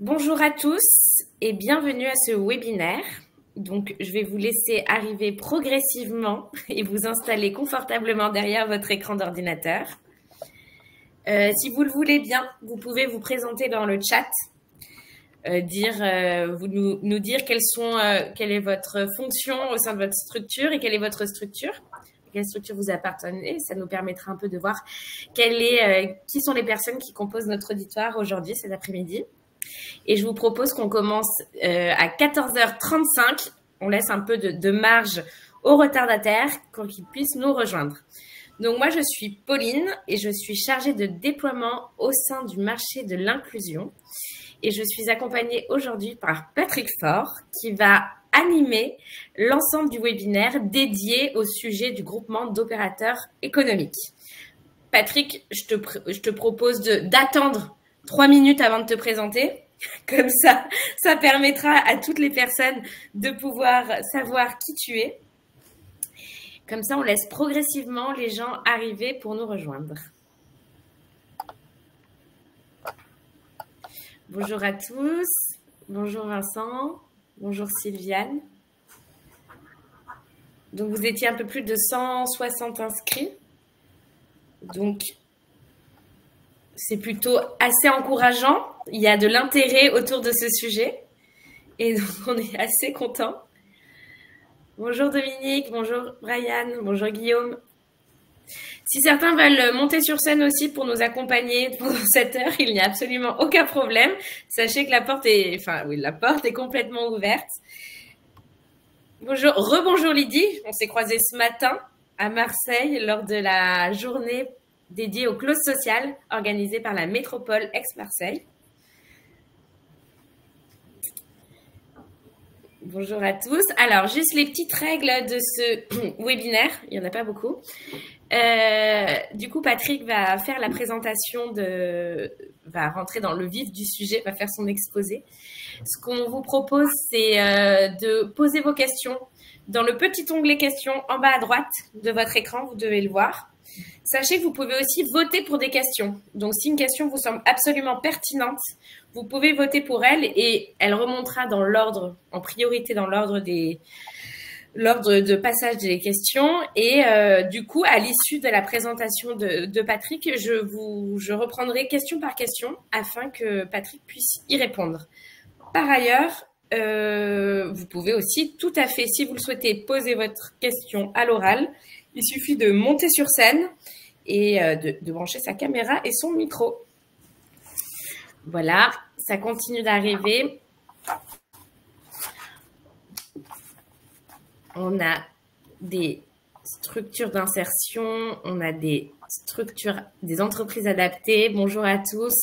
Bonjour à tous et bienvenue à ce webinaire. Donc, je vais vous laisser arriver progressivement et vous installer confortablement derrière votre écran d'ordinateur. Si vous le voulez bien, vous pouvez vous présenter dans le chat, nous dire quelle est votre fonction au sein de votre structure et quelle est votre structure. À quelle structure vous appartenez. Ça nous permettra un peu de voir qui sont les personnes qui composent notre auditoire aujourd'hui, cet après-midi. Et je vous propose qu'on commence à 14h35. On laisse un peu de marge aux retardataires pour qu'ils puissent nous rejoindre. Donc moi, je suis Pauline et je suis chargée de déploiement au sein du marché de l'inclusion. Et je suis accompagnée aujourd'hui par Patrick Faure qui va animer l'ensemble du webinaire dédié au sujet du groupement d'opérateurs économiques. Patrick, je te propose d'attendre 3 minutes avant de te présenter. Comme ça permettra à toutes les personnes de pouvoir savoir qui tu es. Comme ça, on laisse progressivement les gens arriver pour nous rejoindre. Bonjour à tous. Bonjour Vincent. Bonjour Sylviane. Donc, vous étiez un peu plus de 160 inscrits. Donc, c'est plutôt assez encourageant. Il y a de l'intérêt autour de ce sujet. Et donc, on est assez contents. Bonjour Dominique, bonjour Brian, bonjour Guillaume. Si certains veulent monter sur scène aussi pour nous accompagner pendant cette heure, il n'y a absolument aucun problème. Sachez que la porte est complètement ouverte. Rebonjour Lydie, on s'est croisés ce matin à Marseille lors de la journée dédiée aux clauses sociales organisée par la métropole Aix-Marseille. Bonjour à tous. Alors, juste les petites règles de ce webinaire. Il n'y en a pas beaucoup. Du coup, Patrick va faire la présentation va rentrer dans le vif du sujet, va faire son exposé. Ce qu'on vous propose, c'est de poser vos questions dans le petit onglet questions en bas à droite de votre écran. Vous devez le voir. Sachez que vous pouvez aussi voter pour des questions. Donc, si une question vous semble absolument pertinente, vous pouvez voter pour elle et elle remontera dans l'ordre, en priorité dans l'ordre de passage des questions. Et du coup, à l'issue de la présentation de Patrick, je reprendrai question par question afin que Patrick puisse y répondre. Par ailleurs, vous pouvez aussi tout à fait, si vous le souhaitez, poser votre question à l'oral. Il suffit de monter sur scène et de brancher sa caméra et son micro. Voilà, ça continue d'arriver. On a des structures d'insertion, on a des entreprises adaptées. Bonjour à tous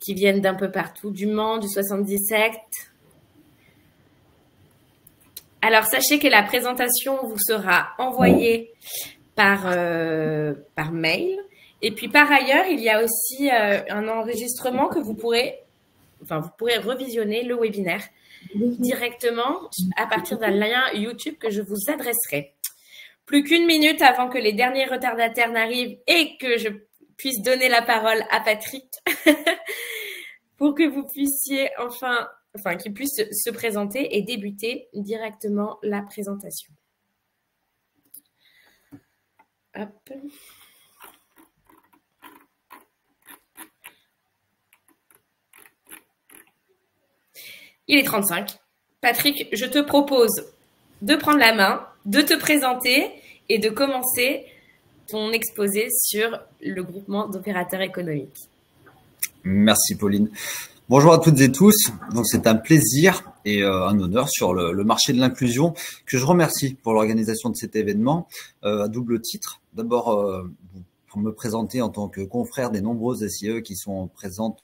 qui viennent d'un peu partout, du Mans, du 77. Alors, sachez que la présentation vous sera envoyée par mail. Et puis, par ailleurs, il y a aussi un enregistrement que vous pourrez revisionner le webinaire directement à partir d'un lien YouTube que je vous adresserai. Plus qu'une minute avant que les derniers retardataires n'arrivent et que je puisse donner la parole à Patrick pour que vous puissiez qu'il puisse se présenter et débuter directement la présentation. Hop. Il est 35. Patrick, je te propose de prendre la main, de te présenter et de commencer ton exposé sur le groupement d'opérateurs économiques. Merci Pauline. Bonjour à toutes et tous. Donc c'est un plaisir et un honneur sur le marché de l'inclusion que je remercie pour l'organisation de cet événement à double titre. D'abord pour me présenter en tant que confrère des nombreuses SIE qui sont présentes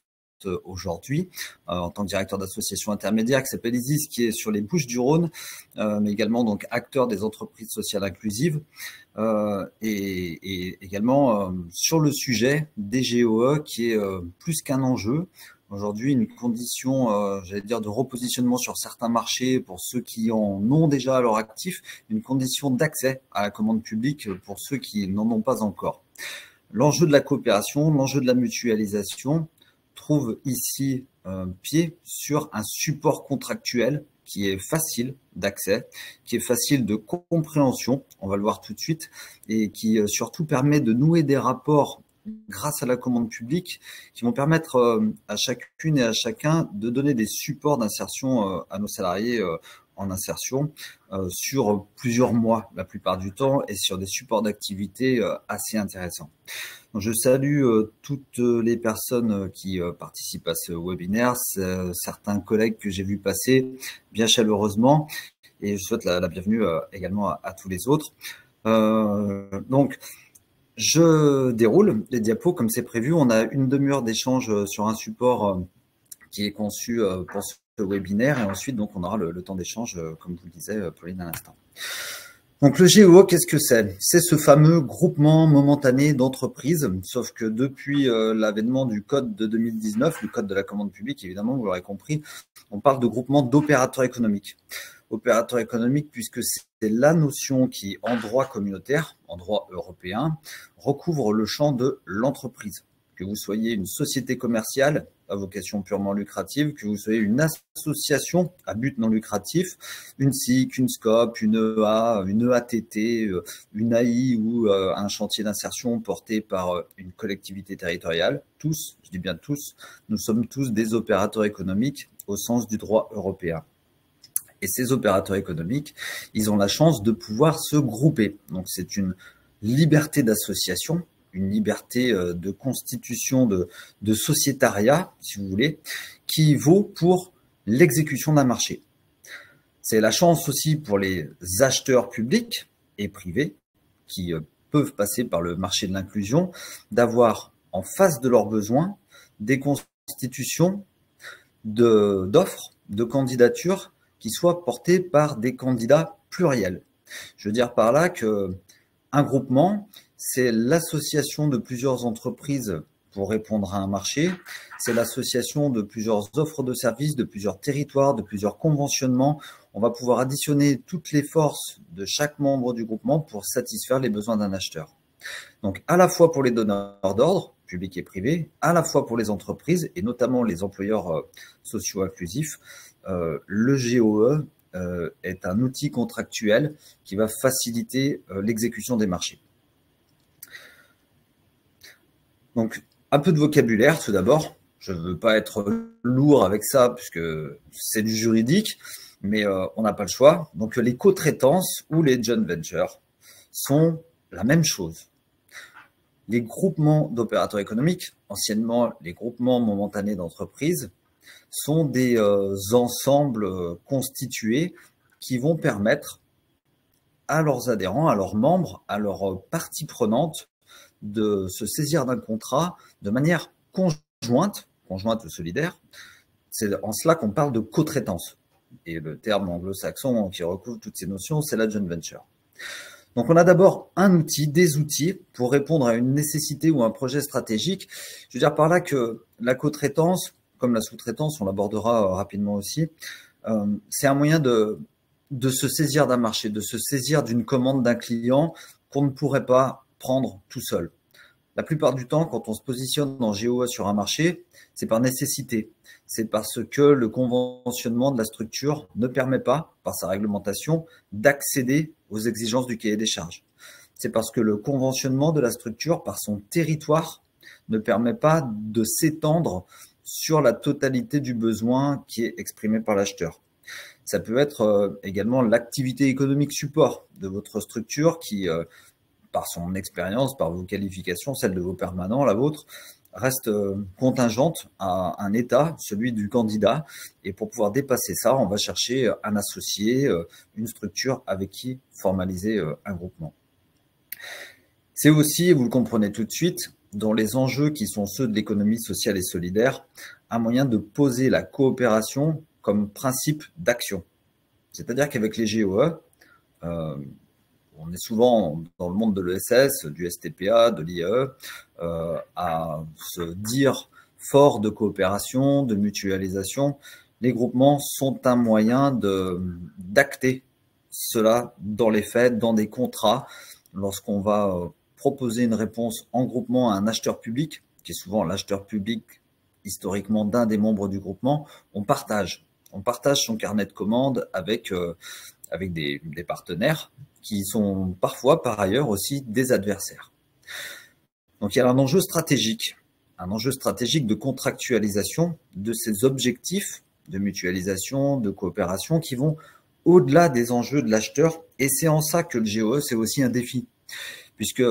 aujourd'hui en tant que directeur d'association intermédiaire qui s'appelle ISIS, qui est sur les Bouches-du-Rhône, mais également donc acteur des entreprises sociales inclusives et également sur le sujet des GOE qui est plus qu'un enjeu. Aujourd'hui, une condition, j'allais dire, de repositionnement sur certains marchés pour ceux qui en ont déjà à leur actif, une condition d'accès à la commande publique pour ceux qui n'en ont pas encore. L'enjeu de la coopération, l'enjeu de la mutualisation, trouve ici pied sur un support contractuel qui est facile d'accès, qui est facile de compréhension, on va le voir tout de suite, et qui surtout permet de nouer des rapports grâce à la commande publique qui vont permettre à chacune et à chacun de donner des supports d'insertion à nos salariés en insertion sur plusieurs mois la plupart du temps et sur des supports d'activité assez intéressants. Donc, je salue toutes les personnes qui participent à ce webinaire, certains collègues que j'ai vus passer bien chaleureusement et je souhaite la bienvenue également à tous les autres. Donc, je déroule les diapos comme c'est prévu. On a une demi-heure d'échange sur un support qui est conçu pour ce webinaire et ensuite donc on aura le temps d'échange comme vous le disait Pauline à l'instant. Donc le GEO, qu'est-ce que c'est? C'est ce fameux groupement momentané d'entreprises, sauf que depuis l'avènement du code de 2019, le code de la commande publique, évidemment, vous l'aurez compris, on parle de groupement d'opérateurs économiques. Opérateur économique puisque c'est la notion qui, en droit communautaire, en droit européen, recouvre le champ de l'entreprise. Que vous soyez une société commerciale à vocation purement lucrative, que vous soyez une association à but non lucratif, une SIC, une SCOP, une EA, une EATT, une AI ou un chantier d'insertion porté par une collectivité territoriale, tous, je dis bien tous, nous sommes tous des opérateurs économiques au sens du droit européen. Et ces opérateurs économiques, ils ont la chance de pouvoir se grouper. Donc, c'est une liberté d'association, une liberté de constitution de sociétariat, si vous voulez, qui vaut pour l'exécution d'un marché. C'est la chance aussi pour les acheteurs publics et privés qui peuvent passer par le marché de l'inclusion, d'avoir en face de leurs besoins des constitutions d'offres, de candidatures qui soient portés par des candidats pluriels. Je veux dire par là que un groupement, c'est l'association de plusieurs entreprises pour répondre à un marché, c'est l'association de plusieurs offres de services, de plusieurs territoires, de plusieurs conventionnements. On va pouvoir additionner toutes les forces de chaque membre du groupement pour satisfaire les besoins d'un acheteur. Donc à la fois pour les donneurs d'ordre, publics et privés, à la fois pour les entreprises et notamment les employeurs socio-inclusifs, le GOE est un outil contractuel qui va faciliter l'exécution des marchés. Donc, un peu de vocabulaire tout d'abord. Je ne veux pas être lourd avec ça puisque c'est du juridique, mais on n'a pas le choix. Donc, les co-traitances ou les joint ventures sont la même chose. Les groupements d'opérateurs économiques, anciennement les groupements momentanés d'entreprises, sont des ensembles constitués qui vont permettre à leurs adhérents, à leurs membres, à leurs parties prenantes de se saisir d'un contrat de manière conjointe ou solidaire. C'est en cela qu'on parle de co-traitance. Et le terme anglo-saxon qui recouvre toutes ces notions, c'est la joint venture. Donc, on a d'abord un outil, des outils pour répondre à une nécessité ou un projet stratégique. Je veux dire par là que la co-traitance, comme la sous-traitance, on l'abordera rapidement aussi, c'est un moyen de se saisir d'un marché, de se saisir d'une commande d'un client qu'on ne pourrait pas prendre tout seul. La plupart du temps, quand on se positionne en GOE sur un marché, c'est par nécessité. C'est parce que le conventionnement de la structure ne permet pas, par sa réglementation, d'accéder aux exigences du cahier des charges. C'est parce que le conventionnement de la structure, par son territoire, ne permet pas de s'étendre sur la totalité du besoin qui est exprimé par l'acheteur. Ça peut être également l'activité économique support de votre structure qui, par son expérience, par vos qualifications, celle de vos permanents, la vôtre, reste contingente à un état, celui du candidat. Et pour pouvoir dépasser ça, on va chercher un associé, une structure avec qui formaliser un groupement. C'est aussi, vous le comprenez tout de suite, dans les enjeux qui sont ceux de l'économie sociale et solidaire, un moyen de poser la coopération comme principe d'action. C'est-à-dire qu'avec les GOE, on est souvent dans le monde de l'ESS, du STPA, de l'IAE, à se dire fort de coopération, de mutualisation. Les groupements sont un moyen d'acter cela dans les faits, dans des contrats, lorsqu'on va proposer une réponse en groupement à un acheteur public, qui est souvent l'acheteur public historiquement d'un des membres du groupement, on partage son carnet de commandes avec des partenaires qui sont parfois par ailleurs aussi des adversaires. Donc il y a un enjeu stratégique de contractualisation de ces objectifs de mutualisation, de coopération qui vont au-delà des enjeux de l'acheteur. Et c'est en ça que le GOE, c'est aussi un défi, puisque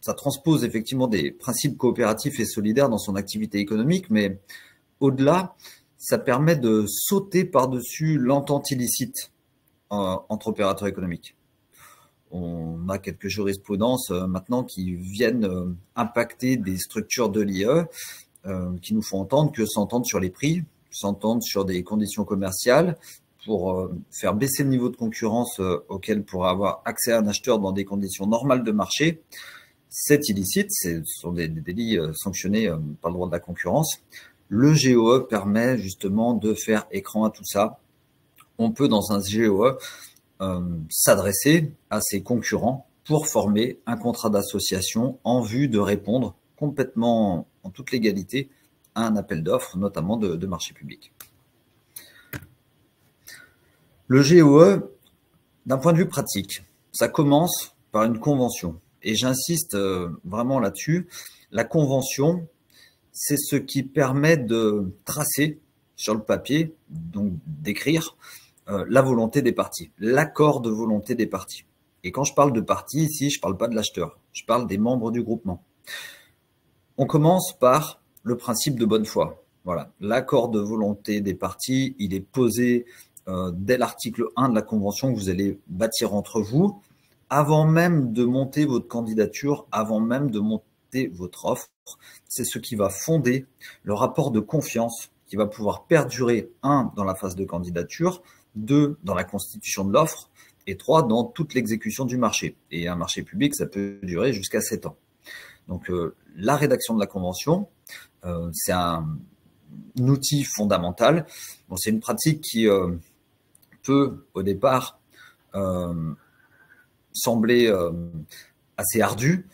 ça transpose effectivement des principes coopératifs et solidaires dans son activité économique, mais au-delà, ça permet de sauter par-dessus l'entente illicite entre opérateurs économiques. On a quelques jurisprudences maintenant qui viennent impacter des structures de l'IE qui nous font entendre que s'entendre sur les prix, s'entendre sur des conditions commerciales pour faire baisser le niveau de concurrence auquel pourra avoir accès un acheteur dans des conditions normales de marché, c'est illicite, ce sont des délits sanctionnés par le droit de la concurrence. Le GOE permet justement de faire écran à tout ça. On peut dans un GOE s'adresser à ses concurrents pour former un contrat d'association en vue de répondre complètement en toute légalité à un appel d'offres, notamment de marché public. Le GOE, d'un point de vue pratique, ça commence par une convention. Et j'insiste vraiment là-dessus. La convention, c'est ce qui permet de tracer sur le papier, donc d'écrire la volonté des parties, l'accord de volonté des parties. Et quand je parle de parties, ici, je ne parle pas de l'acheteur, je parle des membres du groupement. On commence par le principe de bonne foi. Voilà, l'accord de volonté des parties, il est posé dès l'article 1 de la convention que vous allez bâtir entre vous, avant même de monter votre candidature, avant même de monter votre offre. C'est ce qui va fonder le rapport de confiance qui va pouvoir perdurer, 1, dans la phase de candidature, 2, dans la constitution de l'offre, et 3, dans toute l'exécution du marché. Et un marché public, ça peut durer jusqu'à 7 ans. Donc, la rédaction de la convention, c'est un outil fondamental. Bon, c'est une pratique qui peut, au départ, sembler assez ardue,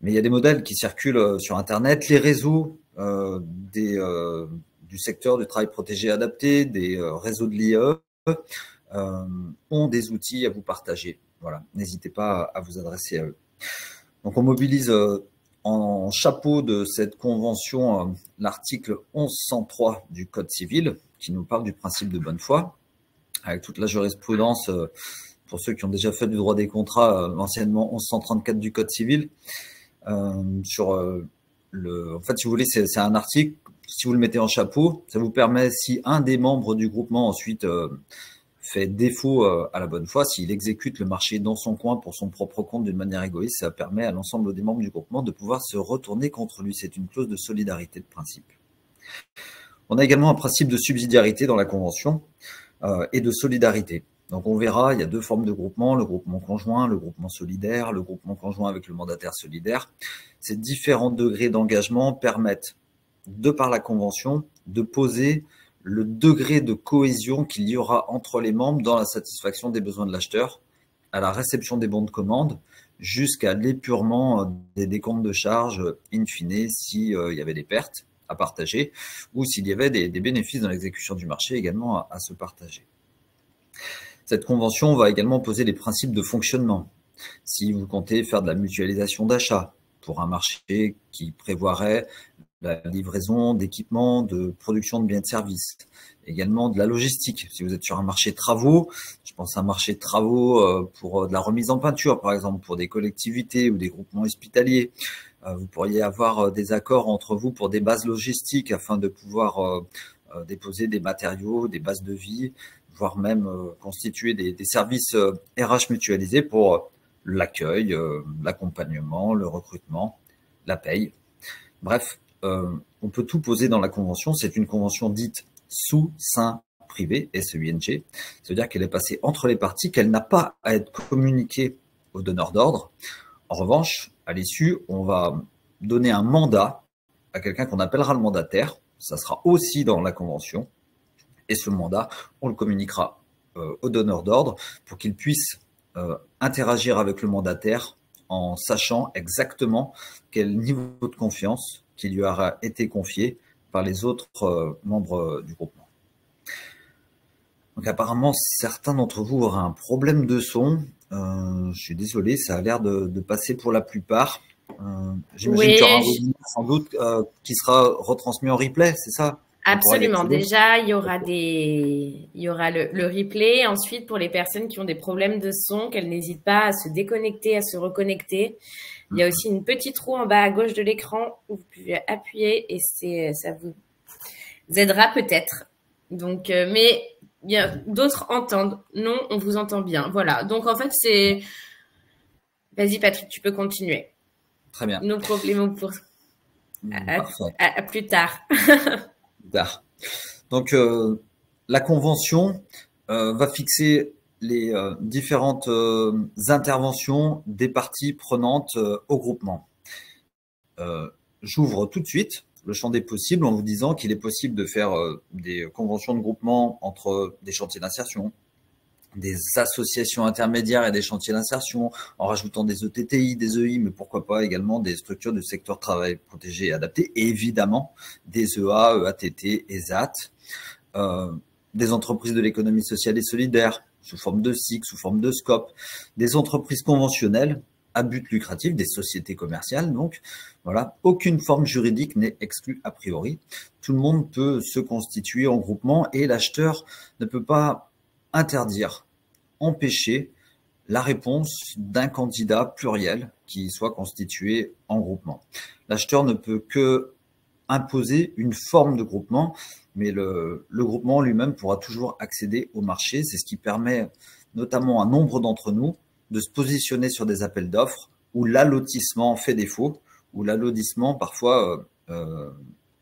mais il y a des modèles qui circulent sur Internet. Les réseaux du secteur du travail protégé adapté, des réseaux de l'IE, ont des outils à vous partager. Voilà, n'hésitez pas à vous adresser à eux. Donc, on mobilise en chapeau de cette convention l'article 1103 du Code civil qui nous parle du principe de bonne foi, avec toute la jurisprudence pour ceux qui ont déjà fait du droit des contrats, l'anciennement 1134 du Code civil. En fait, si vous voulez, c'est un article, si vous le mettez en chapeau, ça vous permet, si un des membres du groupement ensuite fait défaut à la bonne foi, s'il exécute le marché dans son coin pour son propre compte d'une manière égoïste, ça permet à l'ensemble des membres du groupement de pouvoir se retourner contre lui. C'est une clause de solidarité de principe. On a également un principe de subsidiarité dans la convention et de solidarité. Donc on verra, il y a 2 formes de groupement, le groupement conjoint, le groupement solidaire, le groupement conjoint avec le mandataire solidaire. Ces différents degrés d'engagement permettent, de par la convention, de poser le degré de cohésion qu'il y aura entre les membres dans la satisfaction des besoins de l'acheteur, à la réception des bons de commande, jusqu'à l'épurement des décomptes de charges in fine s'il y avait des pertes à partager ou s'il y avait des bénéfices dans l'exécution du marché également à se partager. Cette convention va également poser les principes de fonctionnement. Si vous comptez faire de la mutualisation d'achat pour un marché qui prévoirait la livraison d'équipements, de production de biens et de services, également de la logistique. Si vous êtes sur un marché travaux, je pense à un marché de travaux pour de la remise en peinture, par exemple, pour des collectivités ou des groupements hospitaliers. Vous pourriez avoir des accords entre vous pour des bases logistiques afin de pouvoir déposer des matériaux, des bases de vie, voire même constituer des services RH mutualisés pour l'accueil, l'accompagnement, le recrutement, la paye. Bref, on peut tout poser dans la convention. C'est une convention dite sous seing privé, SEING. Ça veut dire qu'elle est passée entre les parties, qu'elle n'a pas à être communiquée au donneur d'ordre. En revanche, à l'issue, on va donner un mandat à quelqu'un qu'on appellera le mandataire. Ça sera aussi dans la convention. Et ce mandat, on le communiquera au donneur d'ordre pour qu'il puisse interagir avec le mandataire en sachant exactement quel niveau de confiance qui lui aura été confié par les autres membres du groupement. Donc apparemment, certains d'entre vous auraient un problème de son. Je suis désolé, ça a l'air de passer pour la plupart. J'imagine qu'il y aura un Oui, webinaire sans doute qui sera retransmis en replay, c'est ça? On pourra y absolument. accéder? Déjà, il y aura le replay. Ensuite, pour les personnes qui ont des problèmes de son, qu'elles n'hésitent pas à se déconnecter, à se reconnecter. Il y a aussi une petite roue en bas à gauche de l'écran où vous pouvez appuyer et ça vous aidera peut-être. Donc, mais bien, d'autres entendent. Non, on vous entend bien. Voilà. Donc, en fait, Vas-y, Patrick, tu peux continuer. Très bien. No problemo pour Parfait. à plus tard. Tard. Donc, la convention va fixer les différentes interventions des parties prenantes au groupement. J'ouvre tout de suite le champ des possibles en vous disant qu'il est possible de faire des conventions de groupement entre des chantiers d'insertion, des associations intermédiaires et des chantiers d'insertion, en rajoutant des ETTI, des EI, mais pourquoi pas également des structures du secteur travail protégé et adapté, et évidemment des EA, EATT, ESAT, des entreprises de l'économie sociale et solidaire, sous forme de SIC, sous forme de SCOP, des entreprises conventionnelles à but lucratif, des sociétés commerciales. Donc, voilà, aucune forme juridique n'est exclue a priori. Tout le monde peut se constituer en groupement et l'acheteur ne peut pas interdire, empêcher la réponse d'un candidat pluriel qui soit constitué en groupement. L'acheteur ne peut que imposer une forme de groupement, mais le groupement lui-même pourra toujours accéder au marché. C'est ce qui permet notamment à nombre d'entre nous de se positionner sur des appels d'offres où l'allotissement fait défaut, où l'allotissement parfois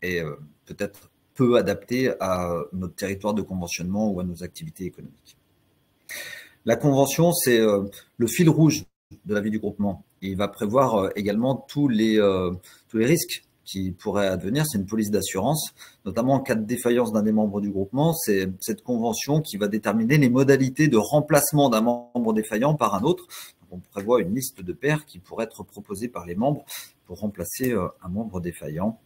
est peut-être peu adapté à notre territoire de conventionnement ou à nos activités économiques. La convention, c'est le fil rouge de la vie du groupement. Il va prévoir également tous les risques qui pourraient advenir. C'est une police d'assurance, notamment en cas de défaillance d'un des membres du groupement. C'est cette convention qui va déterminer les modalités de remplacement d'un membre défaillant par un autre. Donc, on prévoit une liste de pairs qui pourrait être proposée par les membres pour remplacer un membre défaillant.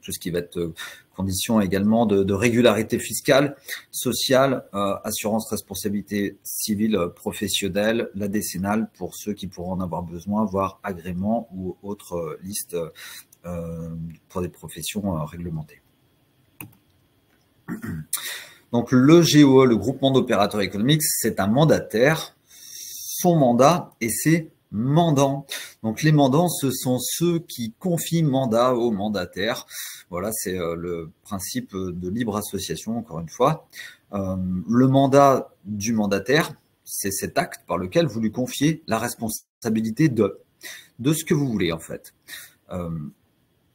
Tout ce qui va être condition également de régularité fiscale, sociale, assurance responsabilité civile professionnelle, la décennale pour ceux qui pourront en avoir besoin, voire agrément ou autre liste pour des professions réglementées. Donc le GOE, le groupement d'opérateurs économiques, c'est un mandataire, son mandat et ses mandants. Donc les mandants, ce sont ceux qui confient mandat aux mandataires. Voilà, c'est le principe de libre association, encore une fois. Le mandat du mandataire, c'est cet acte par lequel vous lui confiez la responsabilité de ce que vous voulez, en fait.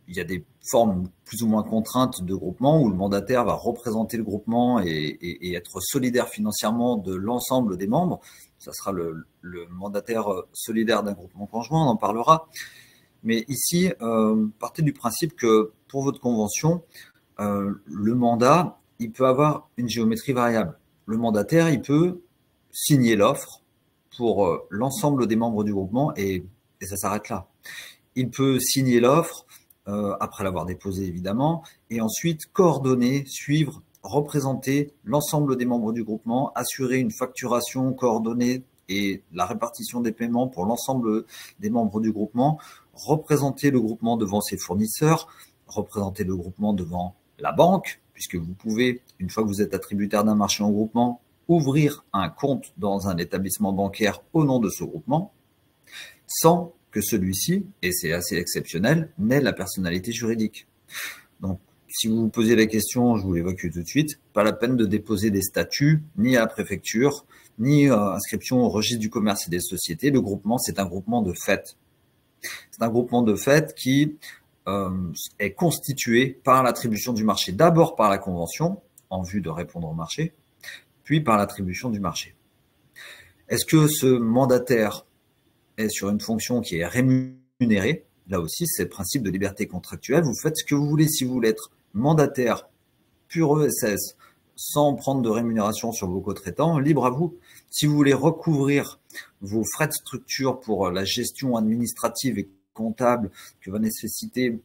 Il y a des formes plus ou moins contraintes de groupement où le mandataire va représenter le groupement et être solidaire financièrement de l'ensemble des membres. Ça sera le mandataire solidaire d'un groupement conjoint, on en parlera. Mais ici, partez du principe que pour votre convention, le mandat, il peut avoir une géométrie variable. Le mandataire, il peut signer l'offre pour l'ensemble des membres du groupement et ça s'arrête là. Il peut signer l'offre après l'avoir déposée évidemment, et ensuite coordonner, suivre, représenter l'ensemble des membres du groupement, assurer une facturation coordonnée et la répartition des paiements pour l'ensemble des membres du groupement, représenter le groupement devant ses fournisseurs, représenter le groupement devant la banque, puisque vous pouvez, une fois que vous êtes attributaire d'un marché en groupement, ouvrir un compte dans un établissement bancaire au nom de ce groupement, sans que celui-ci, et c'est assez exceptionnel, n'ait la personnalité juridique. Donc, si vous vous posez la question, je vous l'évoque tout de suite, pas la peine de déposer des statuts, ni à la préfecture, ni inscription au registre du commerce et des sociétés. Le groupement, c'est un groupement de fait. C'est un groupement de fait qui est constitué par l'attribution du marché, d'abord par la convention, en vue de répondre au marché, puis par l'attribution du marché. Est-ce que ce mandataire est sur une fonction qui est rémunérée? Là aussi, c'est le principe de liberté contractuelle. Vous faites ce que vous voulez. Si vous voulez être mandataire pur ESS, sans prendre de rémunération sur vos co-traitants, libre à vous. Si vous voulez recouvrir vos frais de structure pour la gestion administrative et comptable que va nécessiter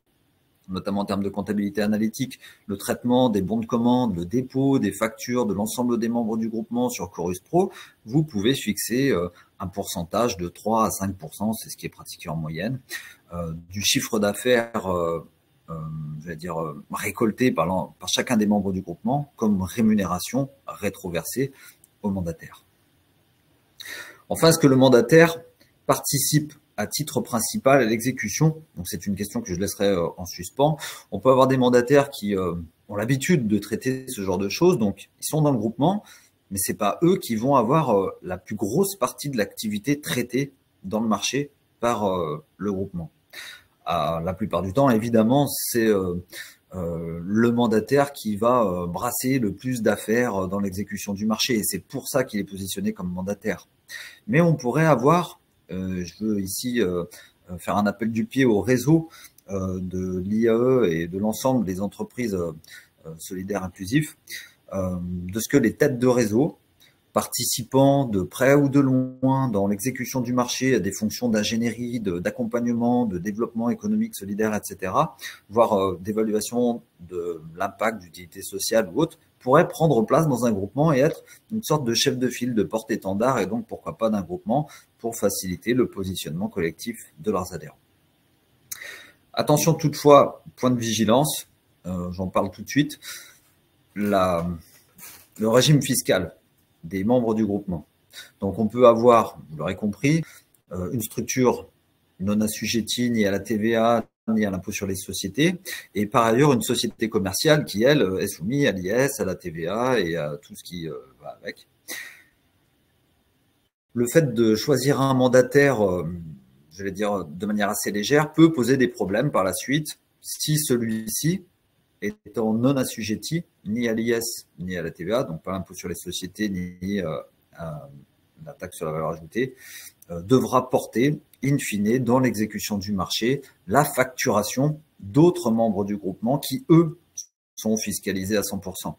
notamment en termes de comptabilité analytique, le traitement des bons de commande, le dépôt des factures de l'ensemble des membres du groupement sur Chorus Pro, vous pouvez fixer un pourcentage de 3 à 5%, c'est ce qui est pratiqué en moyenne, du chiffre d'affaires récolté par chacun des membres du groupement comme rémunération rétroversée au mandataire. Enfin, est-ce que le mandataire participe à titre principal à l'exécution? Donc, c'est une question que je laisserai en suspens. On peut avoir des mandataires qui ont l'habitude de traiter ce genre de choses, donc ils sont dans le groupement, mais c'est pas eux qui vont avoir la plus grosse partie de l'activité traitée dans le marché par le groupement. La plupart du temps, évidemment, c'est le mandataire qui va brasser le plus d'affaires dans l'exécution du marché, et c'est pour ça qu'il est positionné comme mandataire. Mais on pourrait avoir, je veux ici faire un appel du pied au réseau de l'IAE et de l'ensemble des entreprises solidaires inclusives, de ce que les têtes de réseau, participant de près ou de loin dans l'exécution du marché à des fonctions d'ingénierie, d'accompagnement, de développement économique solidaire, etc., voire d'évaluation de l'impact d'utilité sociale ou autre, pourraient prendre place dans un groupement et être une sorte de chef de file, de porte-étendard, et donc pourquoi pas d'un groupement pour faciliter le positionnement collectif de leurs adhérents. Attention toutefois, point de vigilance, j'en parle tout de suite, le régime fiscal des membres du groupement. Donc on peut avoir, vous l'aurez compris, une structure non assujettie ni à la TVA ni à l'impôt sur les sociétés, et par ailleurs une société commerciale qui, elle, est soumise à l'IS, à la TVA et à tout ce qui va avec. Le fait de choisir un mandataire, je vais dire de manière assez légère, peut poser des problèmes par la suite si celui-ci, étant non assujetti ni à l'IS ni à la TVA, donc pas l'impôt sur les sociétés ni à la taxe sur la valeur ajoutée, devra porter, in fine, dans l'exécution du marché, la facturation d'autres membres du groupement qui, eux, sont fiscalisés à 100%.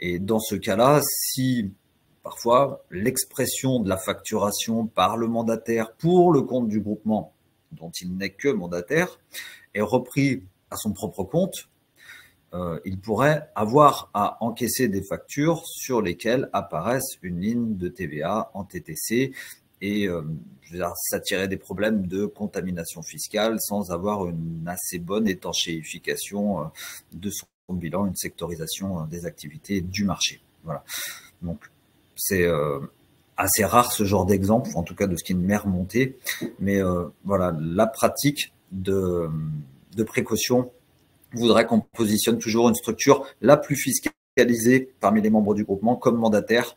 Et dans ce cas-là, si parfois l'expression de la facturation par le mandataire pour le compte du groupement, dont il n'est que mandataire, est repris à son propre compte, il pourrait avoir à encaisser des factures sur lesquelles apparaissent une ligne de TVA en TTC et s'attirer des problèmes de contamination fiscale sans avoir une assez bonne étanchéification de son bilan, une sectorisation des activités du marché. Voilà. Donc, c'est assez rare ce genre d'exemple, en tout cas de ce qui m'est remonté, mais voilà, la pratique de précaution voudrait qu'on positionne toujours une structure la plus fiscalisée parmi les membres du groupement comme mandataire.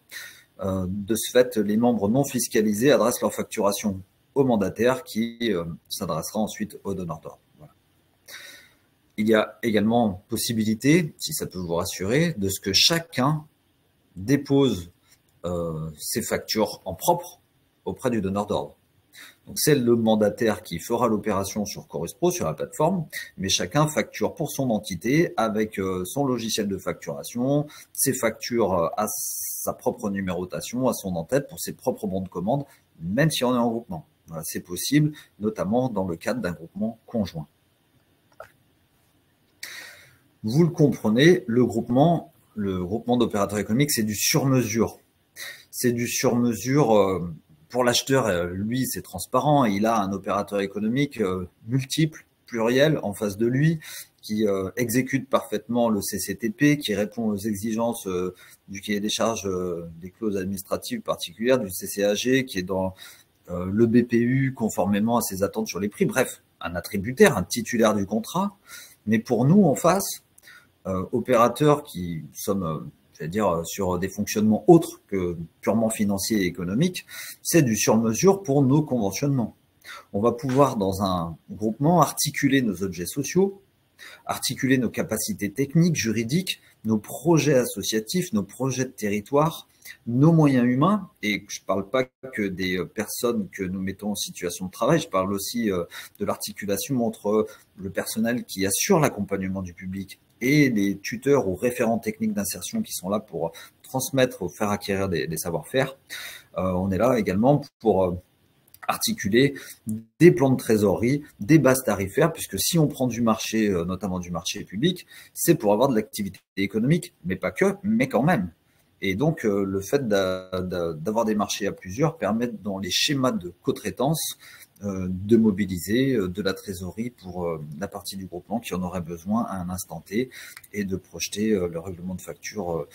De ce fait, les membres non fiscalisés adressent leur facturation au mandataire qui s'adressera ensuite au donneur d'ordre. Voilà. Il y a également possibilité, si ça peut vous rassurer, de ce que chacun dépose ses factures en propre auprès du donneur d'ordre. Donc, c'est le mandataire qui fera l'opération sur Chorus Pro, sur la plateforme, mais chacun facture pour son entité avec son logiciel de facturation, ses factures à sa propre numérotation, à son en-tête pour ses propres bons de commande, même si on est en groupement. Voilà, c'est possible, notamment dans le cadre d'un groupement conjoint. Vous le comprenez, le groupement d'opérateurs économiques, c'est du sur-mesure. C'est du sur-mesure. Pour l'acheteur, lui, c'est transparent. Il a un opérateur économique multiple, pluriel, en face de lui, qui exécute parfaitement le CCTP, qui répond aux exigences du cahier des charges des clauses administratives particulières, du CCAG, qui est dans le BPU conformément à ses attentes sur les prix. Bref, un attributaire, un titulaire du contrat. Mais pour nous, en face, opérateurs qui sommes c'est-à-dire sur des fonctionnements autres que purement financiers et économiques, c'est du sur-mesure pour nos conventionnements. On va pouvoir, dans un groupement, articuler nos objets sociaux, articuler nos capacités techniques, juridiques, nos projets associatifs, nos projets de territoire, nos moyens humains, et je ne parle pas que des personnes que nous mettons en situation de travail, je parle aussi de l'articulation entre le personnel qui assure l'accompagnement du public et les tuteurs ou référents techniques d'insertion qui sont là pour transmettre ou faire acquérir des savoir-faire. On est là également pour articuler des plans de trésorerie, des bases tarifaires, puisque si on prend du marché, notamment du marché public, c'est pour avoir de l'activité économique, mais pas que, mais quand même. Et donc, le fait d'avoir des marchés à plusieurs permet, dans les schémas de cotraitance, de mobiliser de la trésorerie pour la partie du groupement qui en aurait besoin à un instant T et de projeter le règlement de facture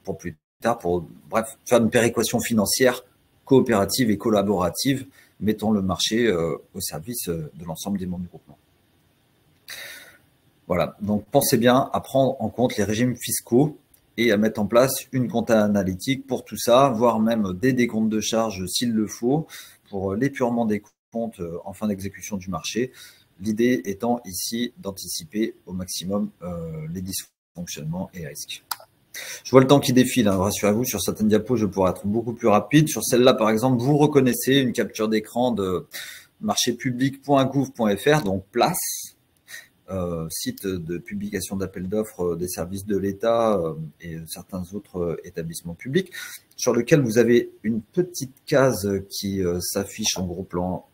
pour plus tard, pour bref, faire une péréquation financière coopérative et collaborative, mettant le marché au service de l'ensemble des membres du groupement. Voilà, donc pensez bien à prendre en compte les régimes fiscaux et à mettre en place une compta analytique pour tout ça, voire même des décomptes de charges s'il le faut, pour l'épurement des compte en fin d'exécution du marché. L'idée étant ici d'anticiper au maximum les dysfonctionnements et risques. Je vois le temps qui défile, hein, rassurez-vous, sur certaines diapos, je pourrais être beaucoup plus rapide. Sur celle-là, par exemple, vous reconnaissez une capture d'écran de marchépublic.gouv.fr, donc place, site de publication d'appels d'offres des services de l'État et certains autres établissements publics, sur lequel vous avez une petite case qui s'affiche en gros plan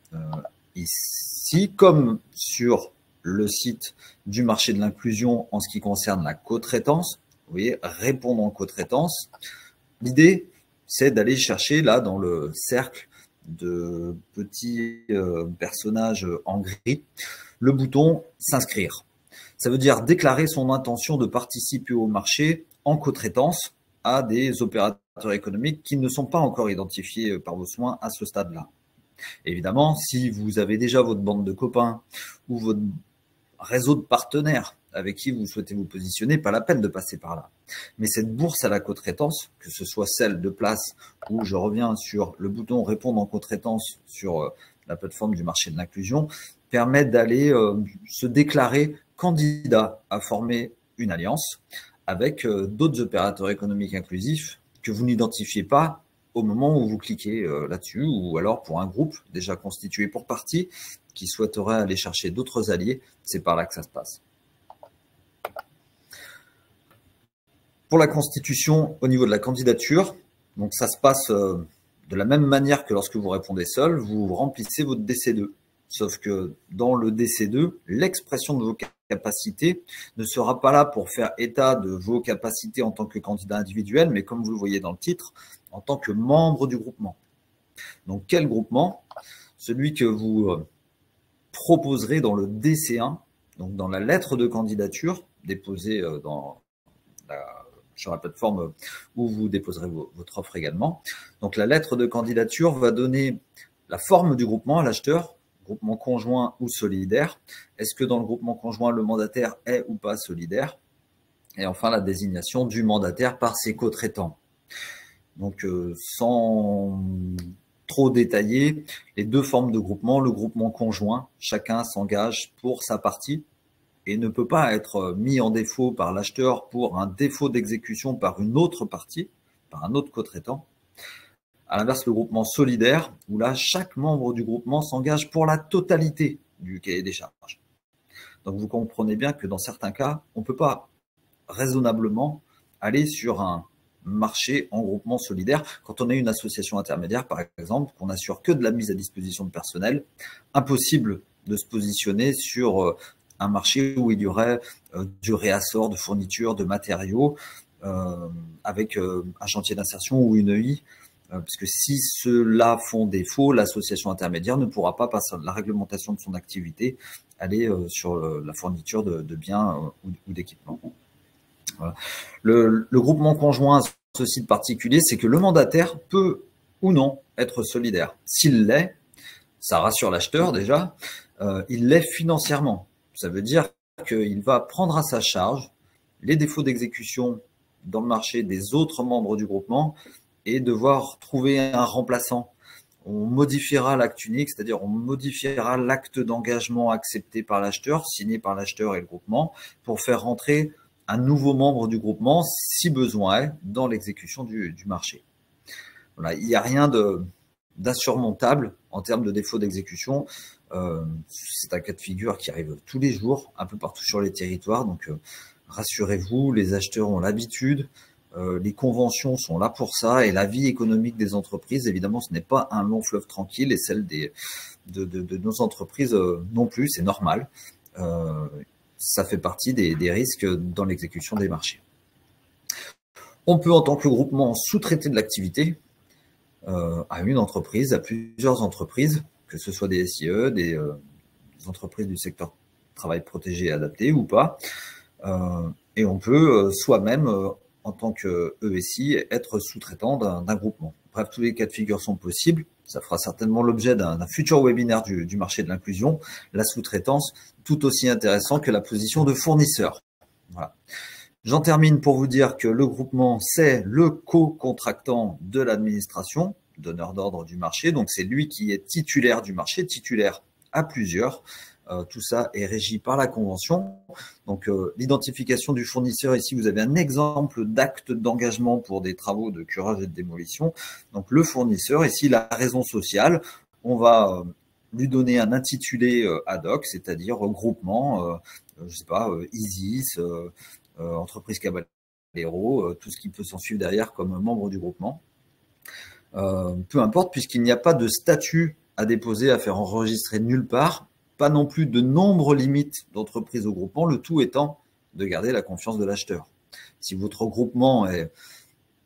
ici, comme sur le site du marché de l'inclusion en ce qui concerne la cotraitance. Vous voyez, répondre en cotraitance. L'idée, c'est d'aller chercher là dans le cercle de petits personnages en gris, le bouton s'inscrire. Ça veut dire déclarer son intention de participer au marché en cotraitance à des opérateurs économiques qui ne sont pas encore identifiés par vos soins à ce stade-là. Évidemment, si vous avez déjà votre bande de copains ou votre réseau de partenaires avec qui vous souhaitez vous positionner, pas la peine de passer par là. Mais cette bourse à la cotraitance, que ce soit celle de place où je reviens sur le bouton répondre en cotraitance sur la plateforme du marché de l'inclusion, permet d'aller se déclarer candidat à former une alliance avec d'autres opérateurs économiques inclusifs que vous n'identifiez pas au moment où vous cliquez là-dessus, ou alors pour un groupe déjà constitué pour partie qui souhaiterait aller chercher d'autres alliés, c'est par là que ça se passe. Pour la constitution au niveau de la candidature, donc ça se passe de la même manière que lorsque vous répondez seul, vous remplissez votre DC2. Sauf que dans le DC2, l'expression de vos capacités ne sera pas là pour faire état de vos capacités en tant que candidat individuel, mais comme vous le voyez dans le titre, en tant que membre du groupement. Donc quel groupement? Celui que vous proposerez dans le DC1, donc dans la lettre de candidature déposée sur la plateforme où vous déposerez votre offre également. Donc la lettre de candidature va donner la forme du groupement à l'acheteur, groupement conjoint ou solidaire. Est-ce que dans le groupement conjoint, le mandataire est ou pas solidaire? Et enfin, la désignation du mandataire par ses cotraitants. Donc, sans trop détailler, les deux formes de groupement, le groupement conjoint, chacun s'engage pour sa partie et ne peut pas être mis en défaut par l'acheteur pour un défaut d'exécution par une autre partie, par un autre cotraitant. À l'inverse, le groupement solidaire, où là, chaque membre du groupement s'engage pour la totalité du cahier des charges. Donc, vous comprenez bien que dans certains cas, on ne peut pas raisonnablement aller sur un marché en groupement solidaire quand on est une association intermédiaire, par exemple, qu'on n'assure que de la mise à disposition de personnel. Impossible de se positionner sur un marché où il y aurait du réassort de fournitures, de matériaux, avec un chantier d'insertion ou une EI. Parce que si ceux-là font défaut, l'association intermédiaire ne pourra pas, par la réglementation de son activité, aller sur la fourniture de biens ou d'équipements. Voilà. Le groupement conjoint, ceci de particulier, c'est que le mandataire peut ou non être solidaire. S'il l'est, ça rassure l'acheteur déjà, il l'est financièrement. Ça veut dire qu'il va prendre à sa charge les défauts d'exécution dans le marché des autres membres du groupement et devoir trouver un remplaçant. On modifiera l'acte unique, c'est-à-dire on modifiera l'acte d'engagement accepté par l'acheteur, signé par l'acheteur et le groupement, pour faire rentrer un nouveau membre du groupement, si besoin est, dans l'exécution du marché. Voilà, il n'y a rien d'insurmontable en termes de défaut d'exécution. C'est un cas de figure qui arrive tous les jours, un peu partout sur les territoires. Donc, rassurez-vous, les acheteurs ont l'habitude Les conventions sont là pour ça et la vie économique des entreprises, évidemment, ce n'est pas un long fleuve tranquille et celle de nos entreprises non plus, c'est normal. Ça fait partie des risques dans l'exécution des marchés. On peut, en tant que groupement, sous-traiter de l'activité à une entreprise, à plusieurs entreprises, que ce soit des SIE, des entreprises du secteur travail protégé et adapté ou pas. Et on peut soi-même, en tant que ESI, être sous-traitant d'un groupement. Bref, tous les cas de figure sont possibles. Ça fera certainement l'objet d'un futur webinaire du marché de l'inclusion. La sous-traitance, tout aussi intéressant que la position de fournisseur. Voilà. J'en termine pour vous dire que le groupement, c'est le co-contractant de l'administration, donneur d'ordre du marché. Donc, c'est lui qui est titulaire du marché, titulaire à plusieurs. Tout ça est régi par la convention. Donc, l'identification du fournisseur, ici, vous avez un exemple d'acte d'engagement pour des travaux de curage et de démolition. Donc, le fournisseur, ici, la raison sociale, on va lui donner un intitulé ad hoc, c'est-à-dire groupement, je sais pas, ISIS, entreprise Caballero, tout ce qui peut s'en suivre derrière comme membre du groupement. Peu importe, puisqu'il n'y a pas de statut à déposer, à faire enregistrer nulle part, pas non plus de nombre limite d'entreprises au groupement, le tout étant de garder la confiance de l'acheteur. Si votre groupement est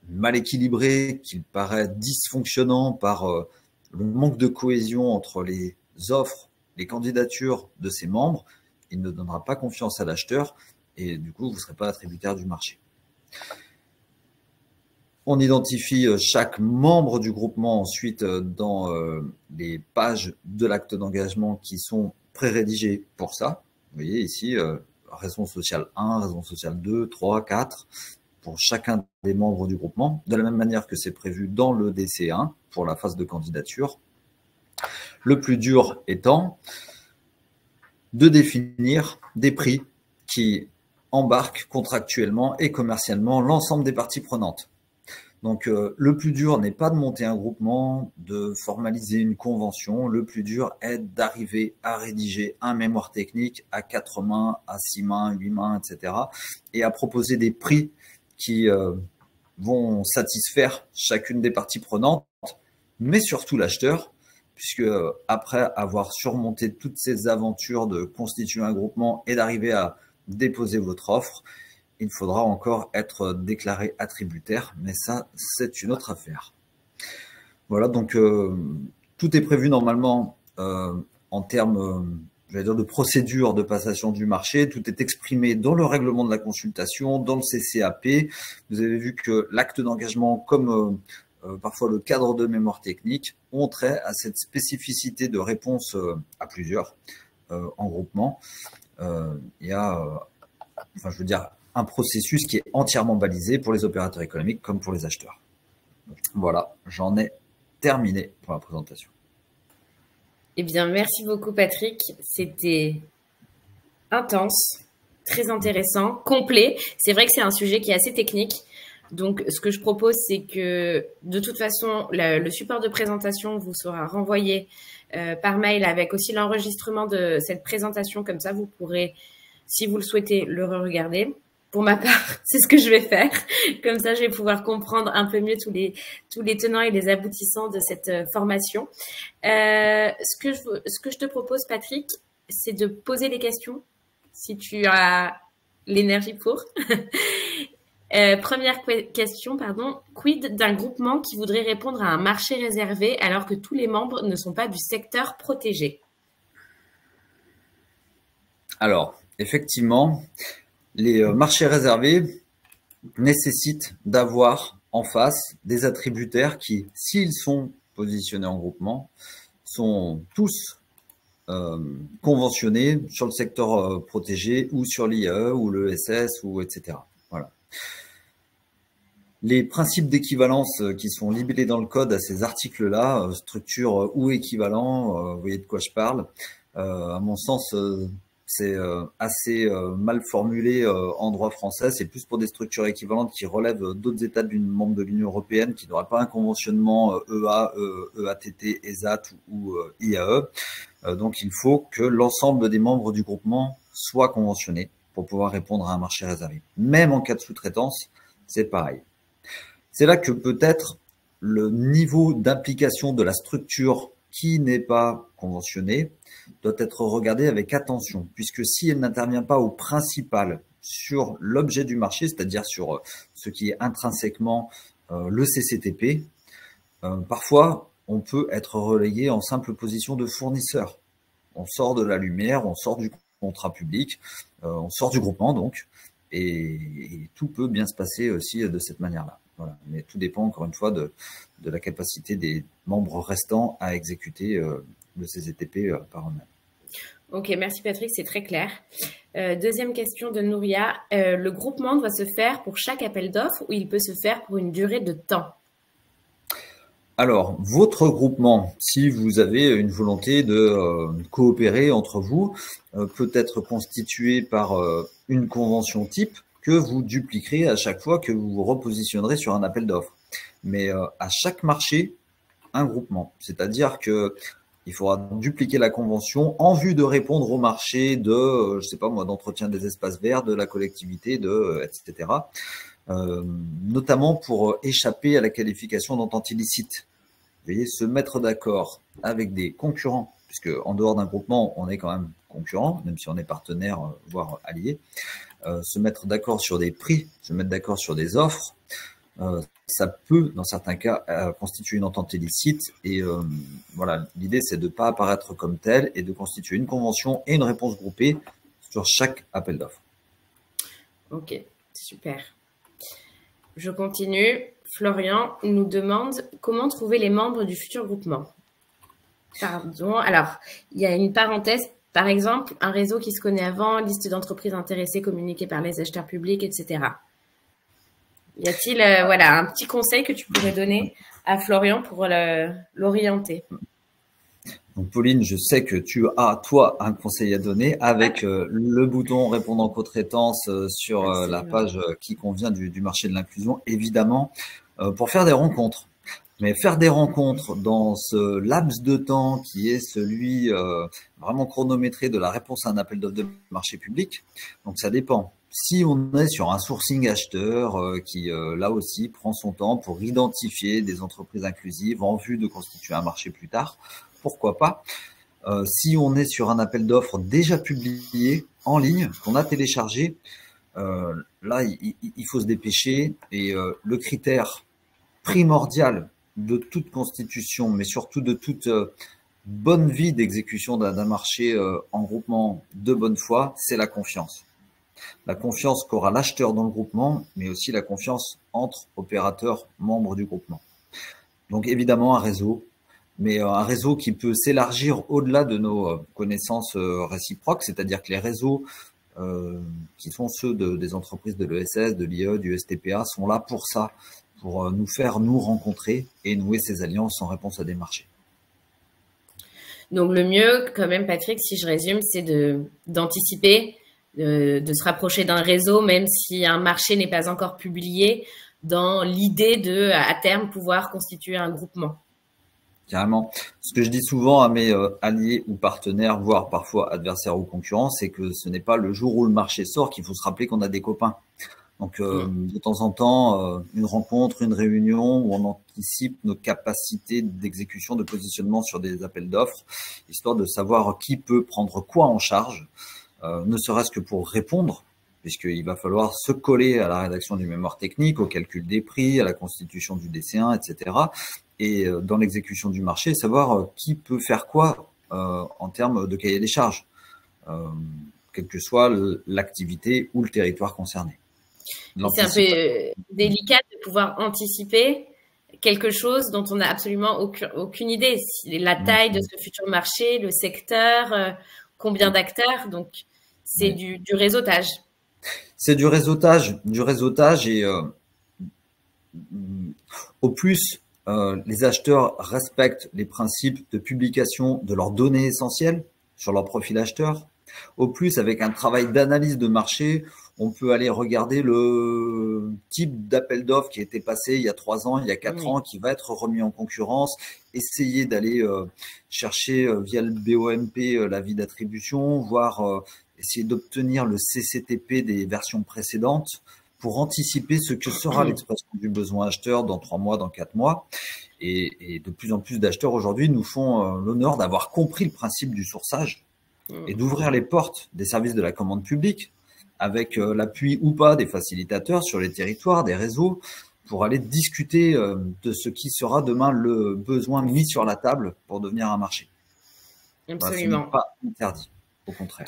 mal équilibré, qu'il paraît dysfonctionnant par le manque de cohésion entre les offres, les candidatures de ses membres, il ne donnera pas confiance à l'acheteur et du coup, vous ne serez pas attributaire du marché. On identifie chaque membre du groupement ensuite dans les pages de l'acte d'engagement qui sont pré-rédigées pour ça. Vous voyez ici, raison sociale 1, raison sociale 2, 3, 4, pour chacun des membres du groupement, de la même manière que c'est prévu dans le DC1 pour la phase de candidature. Le plus dur étant de définir des prix qui embarquent contractuellement et commercialement l'ensemble des parties prenantes. Donc, le plus dur n'est pas de monter un groupement, de formaliser une convention. Le plus dur est d'arriver à rédiger un mémoire technique à 4 mains, à 6 mains, 8 mains, etc. et à proposer des prix qui vont satisfaire chacune des parties prenantes, mais surtout l'acheteur, puisque après avoir surmonté toutes ces aventures de constituer un groupement et d'arriver à déposer votre offre, il faudra encore être déclaré attributaire, mais ça, c'est une autre affaire. Voilà, donc tout est prévu normalement en termes, j'allais dire, de procédure de passation du marché. Tout est exprimé dans le règlement de la consultation, dans le CCAP. Vous avez vu que l'acte d'engagement, comme parfois le cadre de mémoire technique, ont trait à cette spécificité de réponse à plusieurs en groupement. Il y a, enfin, je veux dire, un processus qui est entièrement balisé pour les opérateurs économiques comme pour les acheteurs. Voilà, j'en ai terminé pour la présentation. Eh bien, merci beaucoup, Patrick. C'était intense, très intéressant, complet. C'est vrai que c'est un sujet qui est assez technique. Donc, ce que je propose, c'est que de toute façon, le support de présentation vous sera renvoyé par mail avec aussi l'enregistrement de cette présentation. Comme ça, vous pourrez, si vous le souhaitez, le re-regarder. Pour ma part, c'est ce que je vais faire. Comme ça, je vais pouvoir comprendre un peu mieux tous les tenants et les aboutissants de cette formation. Ce que je te propose, Patrick, c'est de poser les questions, si tu as l'énergie pour. Première question, pardon. Quid d'un groupement qui voudrait répondre à un marché réservé alors que tous les membres ne sont pas du secteur protégé? Alors, effectivement, les marchés réservés nécessitent d'avoir en face des attributaires qui, s'ils sont positionnés en groupement, sont tous conventionnés sur le secteur protégé ou sur l'IAE ou le SS ou etc. Voilà. Les principes d'équivalence qui sont libellés dans le code à ces articles-là, structure ou équivalent, vous voyez de quoi je parle. À mon sens, c'est assez mal formulé en droit français. C'est plus pour des structures équivalentes qui relèvent d'autres États d'une membre de l'Union européenne qui n'auraient pas un conventionnement EA, EATT, ESAT ou IAE. Donc, il faut que l'ensemble des membres du groupement soient conventionnés pour pouvoir répondre à un marché réservé. Même en cas de sous-traitance, c'est pareil. C'est là que peut-être le niveau d'implication de la structure qui n'est pas conventionnée doit être regardé avec attention, puisque si elle n'intervient pas au principal sur l'objet du marché, c'est-à-dire sur ce qui est intrinsèquement le CCTP, parfois on peut être relayé en simple position de fournisseur. On sort de la lumière, on sort du contrat public, on sort du groupement donc, et tout peut bien se passer aussi de cette manière-là. Voilà. Mais tout dépend encore une fois de la capacité des membres restants à exécuter le CCTP par eux-mêmes. Ok, merci Patrick, c'est très clair. Deuxième question de Nouria. Le groupement doit se faire pour chaque appel d'offres ou il peut se faire pour une durée de temps? Alors, votre groupement, si vous avez une volonté de coopérer entre vous, peut être constitué par une convention type que vous dupliquerez à chaque fois que vous vous repositionnerez sur un appel d'offres. Mais à chaque marché, un groupement. C'est-à-dire que il faudra dupliquer la convention en vue de répondre au marché de, je sais pas moi, d'entretien des espaces verts, de la collectivité, etc. Notamment pour échapper à la qualification d'entente illicite. Vous voyez, se mettre d'accord avec des concurrents, puisque en dehors d'un groupement, on est quand même concurrent, même si on est partenaire, voire allié. Se mettre d'accord sur des prix, se mettre d'accord sur des offres, ça peut, dans certains cas, constituer une entente illicite. Et voilà, l'idée, c'est de ne pas apparaître comme tel et de constituer une convention et une réponse groupée sur chaque appel d'offres. Ok, super. Je continue. Florian nous demande comment trouver les membres du futur groupement. Pardon. Alors, il y a une parenthèse. Par exemple, un réseau qui se connaît avant, liste d'entreprises intéressées communiquées par les acheteurs publics, etc. Y a-t-il voilà, un petit conseil que tu pourrais donner à Florian pour l'orienter? Donc Pauline, je sais que tu as, toi, un conseil à donner avec le bouton répondant co-traitance sur la page qui convient du marché de l'inclusion, évidemment, pour faire des rencontres. Mais faire des rencontres dans ce laps de temps qui est celui vraiment chronométré de la réponse à un appel d'offres de marché public, donc ça dépend. Si on est sur un sourcing acheteur qui, là aussi, prend son temps pour identifier des entreprises inclusives en vue de constituer un marché plus tard, pourquoi pas. Si on est sur un appel d'offres déjà publié en ligne, qu'on a téléchargé, là, il faut se dépêcher. Et le critère primordial de toute constitution, mais surtout de toute bonne vie d'exécution d'un marché en groupement de bonne foi, c'est la confiance. La confiance qu'aura l'acheteur dans le groupement, mais aussi la confiance entre opérateurs membres du groupement. Donc évidemment un réseau, mais un réseau qui peut s'élargir au-delà de nos connaissances réciproques, c'est-à-dire que les réseaux qui sont ceux des entreprises de l'ESS, de l'IE, du STPA, sont là pour ça, pour nous faire nous rencontrer et nouer ces alliances en réponse à des marchés. Donc le mieux, quand même, Patrick, si je résume, c'est d'anticiper, de se rapprocher d'un réseau, même si un marché n'est pas encore publié, dans l'idée de, à terme, pouvoir constituer un groupement. Carrément. Ce que je dis souvent à mes alliés ou partenaires, voire parfois adversaires ou concurrents, c'est que ce n'est pas le jour où le marché sort qu'il faut se rappeler qu'on a des copains. Donc, de temps en temps, une rencontre, une réunion où on anticipe nos capacités d'exécution, de positionnement sur des appels d'offres, histoire de savoir qui peut prendre quoi en charge, ne serait-ce que pour répondre, puisqu'il va falloir se coller à la rédaction du mémoire technique, au calcul des prix, à la constitution du DC1, etc. Et dans l'exécution du marché, savoir qui peut faire quoi en termes de cahier des charges, quelle que soit l'activité ou le territoire concerné. C'est un peu délicat de pouvoir anticiper quelque chose dont on n'a absolument aucune idée. La taille de ce futur marché, le secteur, combien d'acteurs, donc c'est du réseautage. C'est du réseautage et au plus les acheteurs respectent les principes de publication de leurs données essentielles sur leur profil acheteur. Au plus, avec un travail d'analyse de marché, on peut aller regarder le type d'appel d'offres qui a été passé il y a 3 ans, il y a 4 ans, qui va être remis en concurrence, essayer d'aller chercher via le BOMP l'avis d'attribution, voire essayer d'obtenir le CCTP des versions précédentes pour anticiper ce que sera l'expression du besoin acheteur dans 3 mois, dans 4 mois. Et de plus en plus d'acheteurs aujourd'hui nous font l'honneur d'avoir compris le principe du sourçage et d'ouvrir les portes des services de la commande publique avec l'appui ou pas des facilitateurs sur les territoires, des réseaux, pour aller discuter de ce qui sera demain le besoin mis sur la table pour devenir un marché. Absolument. Voilà, ce n'est pas interdit, au contraire.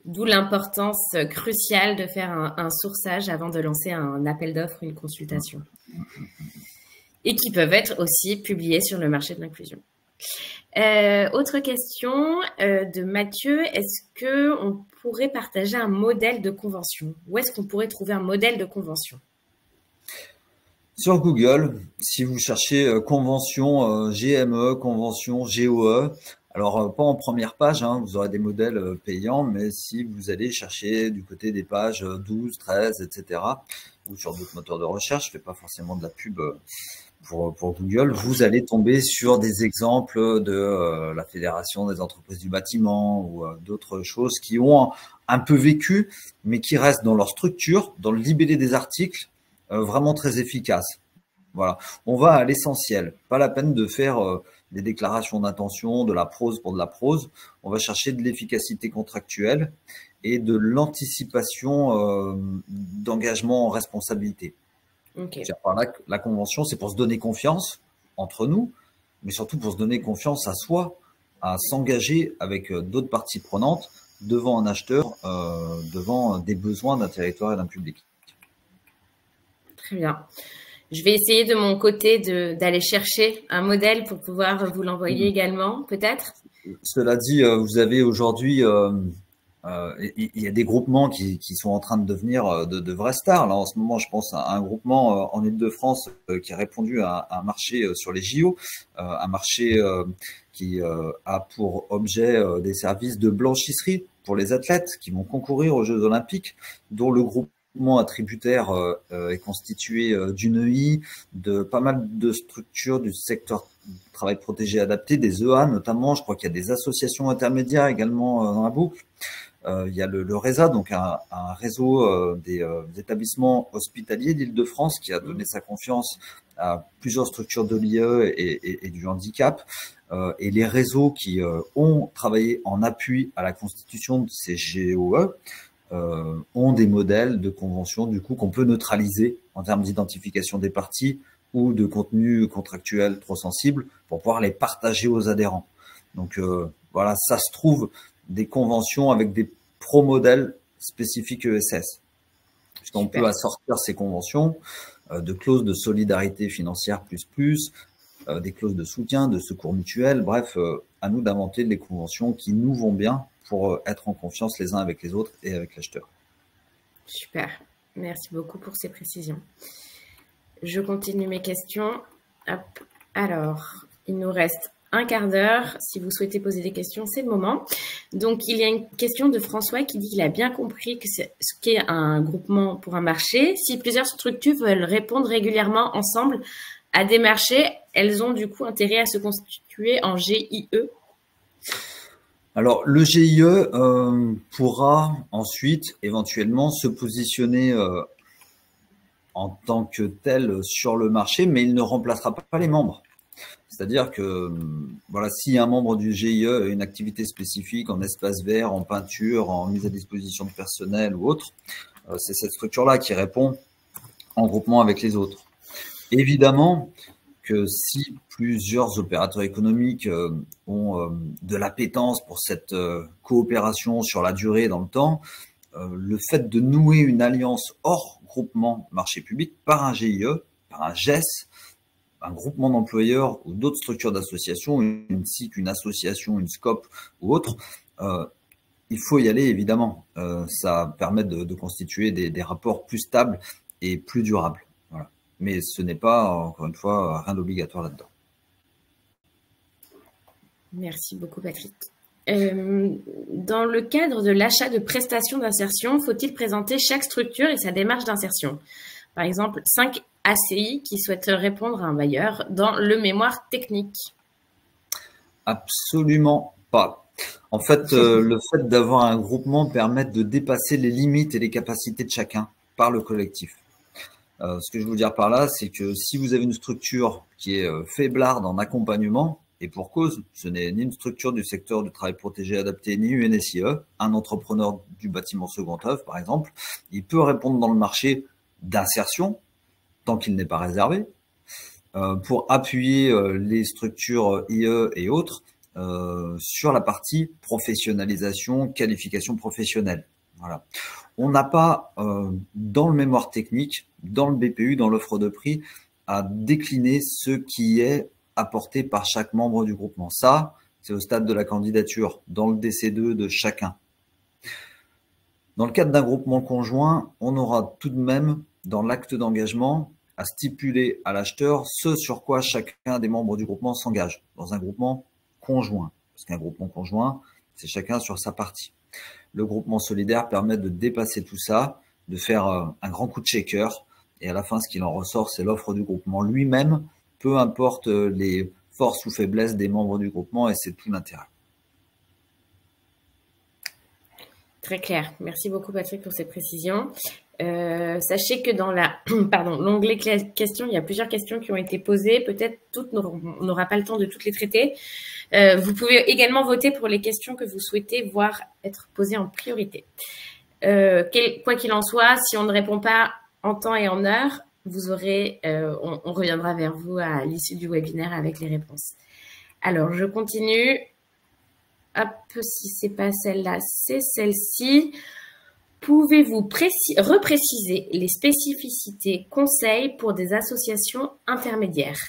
D'où l'importance cruciale de faire un sourçage avant de lancer un appel d'offres, une consultation. Et qui peuvent être aussi publiés sur le marché de l'inclusion. Autre question de Mathieu, est-ce qu'on pourrait partager un modèle de convention? Où est-ce qu'on pourrait trouver un modèle de convention? Sur Google, si vous cherchez convention GME, convention GOE, alors pas en première page, hein, vous aurez des modèles payants, mais si vous allez chercher du côté des pages 12, 13, etc., ou sur d'autres moteurs de recherche, je ne fais pas forcément de la pub pour Google, vous allez tomber sur des exemples de la Fédération des entreprises du bâtiment ou d'autres choses qui ont un peu vécu, mais qui restent dans leur structure, dans le libellé des articles, vraiment très efficaces. Voilà, on va à l'essentiel. Pas la peine de faire des déclarations d'intention, de la prose pour de la prose. On va chercher de l'efficacité contractuelle et de l'anticipation d'engagement en responsabilité. Okay. Par là, la convention, c'est pour se donner confiance entre nous, mais surtout pour se donner confiance à soi, à s'engager avec d'autres parties prenantes devant un acheteur, devant des besoins d'un territoire et d'un public. Très bien. Je vais essayer de mon côté d'aller chercher un modèle pour pouvoir vous l'envoyer également, peut-être. Cela dit, vous avez aujourd'hui, il y a des groupements qui sont en train de devenir de vrais stars. Là, en ce moment, je pense à un groupement en Île-de-France qui a répondu à un marché sur les JO, un marché qui a pour objet des services de blanchisserie pour les athlètes qui vont concourir aux Jeux Olympiques, dont le groupe attributaire est constitué d'une EI, de pas mal de structures du secteur du travail protégé adapté, des EA notamment. Je crois qu'il y a des associations intermédiaires également dans la boucle. Il y a le RESA, donc un réseau des établissements hospitaliers d'Île-de-France qui a donné sa confiance à plusieurs structures de l'IE et du handicap. Et les réseaux qui ont travaillé en appui à la constitution de ces GOE ont des modèles de convention du coup qu'on peut neutraliser en termes d'identification des parties ou de contenu contractuel trop sensible pour pouvoir les partager aux adhérents. Donc voilà, ça se trouve des conventions avec des pro-modèles spécifiques ESS. Puisqu'on peut assortir ces conventions de clauses de solidarité financière des clauses de soutien, de secours mutuel, bref, à nous d'inventer des conventions qui nous vont bien pour être en confiance les uns avec les autres et avec l'acheteur. Super, merci beaucoup pour ces précisions. Je continue mes questions. Hop. Alors, il nous reste un quart d'heure. Si vous souhaitez poser des questions, c'est le moment. Donc, il y a une question de François qui dit qu'il a bien compris que c'est ce qu'est un groupement pour un marché. Si plusieurs structures veulent répondre régulièrement ensemble à des marchés, elles ont du coup intérêt à se constituer en GIE. Alors, le GIE pourra ensuite éventuellement se positionner en tant que tel sur le marché, mais il ne remplacera pas les membres. C'est-à-dire que voilà, si un membre du GIE a une activité spécifique en espace vert, en peinture, en mise à disposition de personnel ou autre, c'est cette structure-là qui répond en groupement avec les autres. Évidemment que si plusieurs opérateurs économiques ont de l'appétence pour cette coopération sur la durée dans le temps, le fait de nouer une alliance hors groupement marché public par un GIE, par un GES, un groupement d'employeurs ou d'autres structures d'association, une SIC, une association, une SCOP ou autre, il faut y aller évidemment. Ça permet de constituer des rapports plus stables et plus durables. Voilà. Mais ce n'est pas, encore une fois, rien d'obligatoire là-dedans. Merci beaucoup, Patrick. Dans le cadre de l'achat de prestations d'insertion, faut-il présenter chaque structure et sa démarche d'insertion? Par exemple, 5 ACI qui souhaitent répondre à un bailleur dans le mémoire technique. Absolument pas. En fait, le fait d'avoir un groupement permet de dépasser les limites et les capacités de chacun par le collectif. Ce que je veux dire par là, c'est que si vous avez une structure qui est faiblarde en accompagnement, et pour cause, ce n'est ni une structure du secteur du travail protégé et adapté, ni une SIE, un entrepreneur du bâtiment second œuvre, par exemple, il peut répondre dans le marché d'insertion, tant qu'il n'est pas réservé, pour appuyer les structures IE et autres sur la partie professionnalisation, qualification professionnelle. Voilà. On n'a pas dans le mémoire technique, dans le BPU, dans l'offre de prix, à décliner ce qui est apporté par chaque membre du groupement. Ça, c'est au stade de la candidature, dans le DC2 de chacun. Dans le cadre d'un groupement conjoint, on aura tout de même, dans l'acte d'engagement, à stipuler à l'acheteur ce sur quoi chacun des membres du groupement s'engage, dans un groupement conjoint. Parce qu'un groupement conjoint, c'est chacun sur sa partie. Le groupement solidaire permet de dépasser tout ça, de faire un grand coup de shaker, et à la fin, ce qu'il en ressort, c'est l'offre du groupement lui-même, peu importe les forces ou faiblesses des membres du groupement, et c'est tout l'intérêt. Très clair. Merci beaucoup, Patrick, pour ces précisions. Sachez que dans l'onglet questions, il y a plusieurs questions qui ont été posées. Peut-être toutes, on n'aura pas le temps de toutes les traiter. Vous pouvez également voter pour les questions que vous souhaitez voir être posées en priorité. Quoi qu'il en soit, si on ne répond pas en temps et en heure, vous aurez, on reviendra vers vous à l'issue du webinaire avec les réponses. Alors, je continue. Hop, si c'est pas celle-là, c'est celle-ci. Pouvez-vous repréciser les spécificités conseils pour des associations intermédiaires?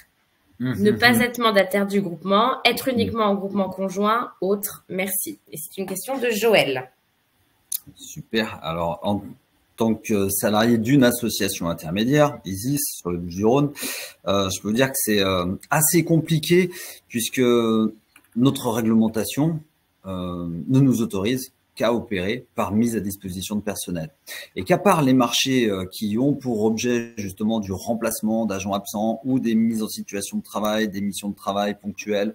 Ne pas être mandataire du groupement, être uniquement en groupement conjoint, autre, merci. Et c'est une question de Joël. Super. Alors, en tant que salarié d'une association intermédiaire, ISIS, sur le Bouches-du-Rhône, je peux vous dire que c'est assez compliqué puisque notre réglementation ne nous autorise qu'à opérer par mise à disposition de personnel. Et qu'à part les marchés qui ont pour objet justement du remplacement d'agents absents ou des mises en situation de travail, des missions de travail ponctuelles,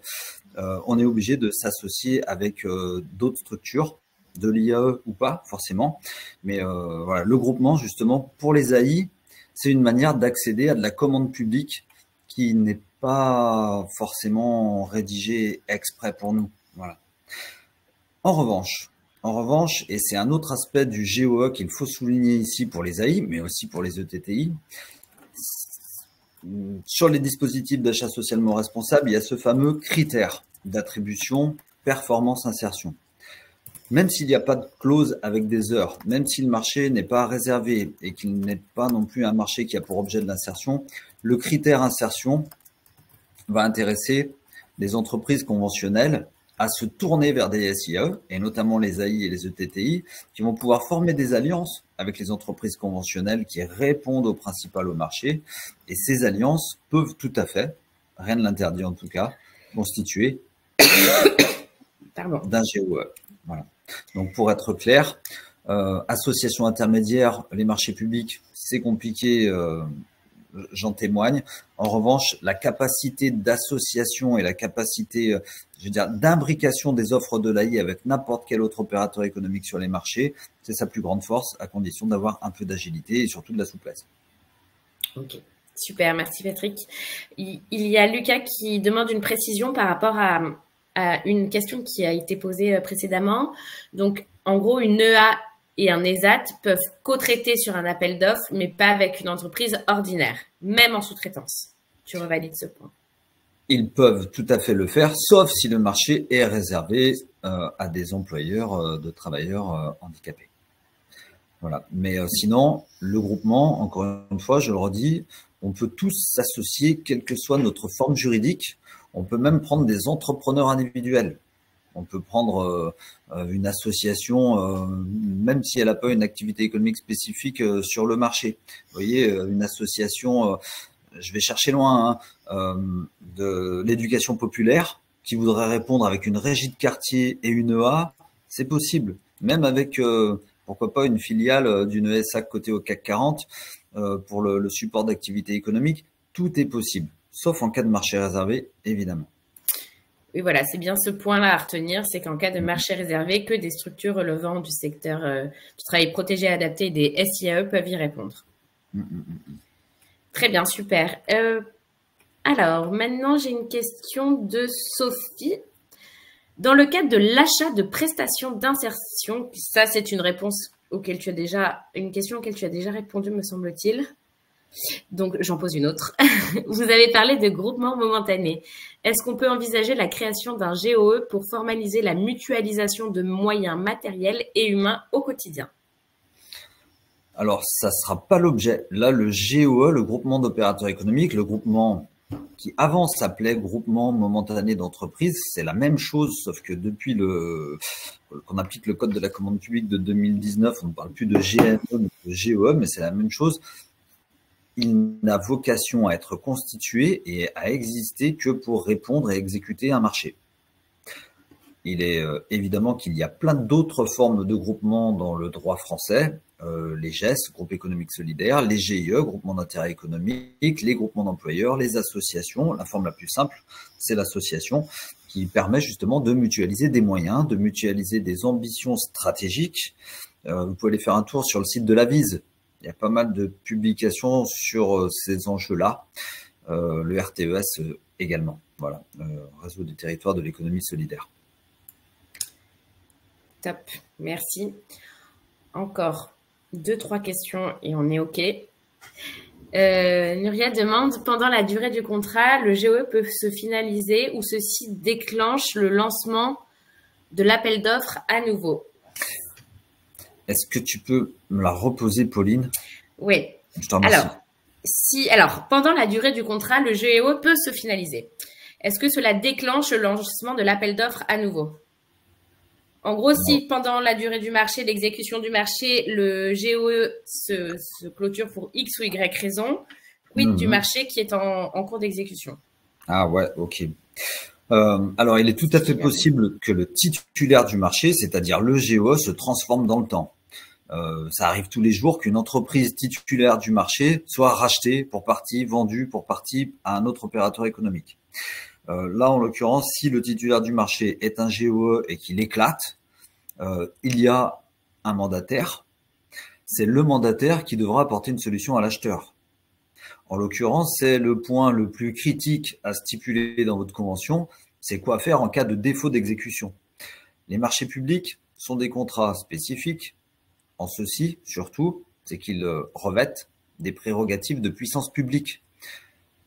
on est obligé de s'associer avec d'autres structures, de l'IAE ou pas forcément. Mais voilà, le groupement justement pour les AI, c'est une manière d'accéder à de la commande publique qui n'est pas forcément rédigée exprès pour nous. Voilà. En revanche, et c'est un autre aspect du GOE qu'il faut souligner ici pour les AI, mais aussi pour les ETTI, sur les dispositifs d'achat socialement responsable, il y a ce fameux critère d'attribution performance-insertion. Même s'il n'y a pas de clause avec des heures, même si le marché n'est pas réservé et qu'il n'est pas non plus un marché qui a pour objet de l'insertion, le critère insertion va intéresser les entreprises conventionnelles à se tourner vers des SIE, et notamment les AI et les ETTI, qui vont pouvoir former des alliances avec les entreprises conventionnelles qui répondent au principal au marché. Et ces alliances peuvent tout à fait, rien ne l'interdit en tout cas, constituer d'un GOE. Voilà. Donc pour être clair, association intermédiaire, les marchés publics, c'est compliqué, j'en témoigne. En revanche, la capacité d'association et la capacité, je veux dire, d'imbrication des offres de l'AI avec n'importe quel autre opérateur économique sur les marchés, c'est sa plus grande force, à condition d'avoir un peu d'agilité et surtout de la souplesse. Ok, super, merci Patrick. Il y a Lucas qui demande une précision par rapport à une question qui a été posée précédemment. Donc, en gros, une EA et un ESAT peuvent co-traiter sur un appel d'offres, mais pas avec une entreprise ordinaire, même en sous-traitance. Tu revalides ce point. Ils peuvent tout à fait le faire, sauf si le marché est réservé à des employeurs de travailleurs handicapés. Voilà. Mais sinon, le groupement, encore une fois, je le redis, on peut tous s'associer, quelle que soit notre forme juridique. On peut même prendre des entrepreneurs individuels. On peut prendre une association, même si elle n'a pas une activité économique spécifique sur le marché. Vous voyez, une association, je vais chercher loin, de l'éducation populaire, qui voudrait répondre avec une régie de quartier et une EA, c'est possible. Même avec, pourquoi pas, une filiale d'une ESA cotée au CAC 40 pour le support d'activité économique, tout est possible, sauf en cas de marché réservé, évidemment. Oui, voilà, c'est bien ce point-là à retenir, c'est qu'en cas de marché réservé, que des structures relevant du secteur du travail protégé et adapté des SIAE peuvent y répondre. Très bien, super. Alors, maintenant, j'ai une question de Sophie. Dans le cadre de l'achat de prestations d'insertion, ça, c'est une réponse auquel tu as déjà, une question auquel tu as déjà répondu, me semble-t-il. Donc, j'en pose une autre. Vous avez parlé de groupement momentané. Est-ce qu'on peut envisager la création d'un GOE pour formaliser la mutualisation de moyens matériels et humains au quotidien? Alors, ça sera pas l'objet. Là, le GOE, le groupement d'opérateurs économiques, le groupement qui avant s'appelait groupement momentané d'entreprise, c'est la même chose, sauf que depuis qu'on applique le code de la commande publique de 2019, on ne parle plus de GME, mais de GOE, mais c'est la même chose. Il n'a vocation à être constitué et à exister que pour répondre et exécuter un marché. Il est évidemment qu'il y a plein d'autres formes de groupements dans le droit français, les GES, groupes économiques solidaires, les GIE, groupements d'intérêt économique, les groupements d'employeurs, les associations. La forme la plus simple, c'est l'association qui permet justement de mutualiser des moyens, de mutualiser des ambitions stratégiques. Vous pouvez aller faire un tour sur le site de l'Avise. Il y a pas mal de publications sur ces enjeux-là. Le RTES également. Voilà, réseau des territoires de l'économie solidaire. Top, merci. Encore 2-3 questions et on est OK. Nuria demande, pendant la durée du contrat, le GOE peut se finaliser ou ceci déclenche le lancement de l'appel d'offres à nouveau? Est-ce que tu peux me la reposer, Pauline? Oui. Je te remercie. Alors, pendant la durée du contrat, le GOE peut se finaliser. Est-ce que cela déclenche le lancement de l'appel d'offres à nouveau? En gros, si pendant la durée du marché, l'exécution du marché, le GOE se clôture pour X ou Y raison, quid du marché qui est en cours d'exécution? Ah ouais, ok. Alors, il est tout à fait possible que le titulaire du marché, c'est-à-dire le GOE, se transforme dans le temps. Ça arrive tous les jours qu'une entreprise titulaire du marché soit rachetée pour partie, vendue pour partie à un autre opérateur économique. Là, en l'occurrence, si le titulaire du marché est un GOE et qu'il éclate, il y a un mandataire. C'est le mandataire qui devra apporter une solution à l'acheteur. En l'occurrence, c'est le point le plus critique à stipuler dans votre convention, c'est quoi faire en cas de défaut d'exécution. Les marchés publics sont des contrats spécifiques, en ceci, surtout, c'est qu'ils revêtent des prérogatives de puissance publique.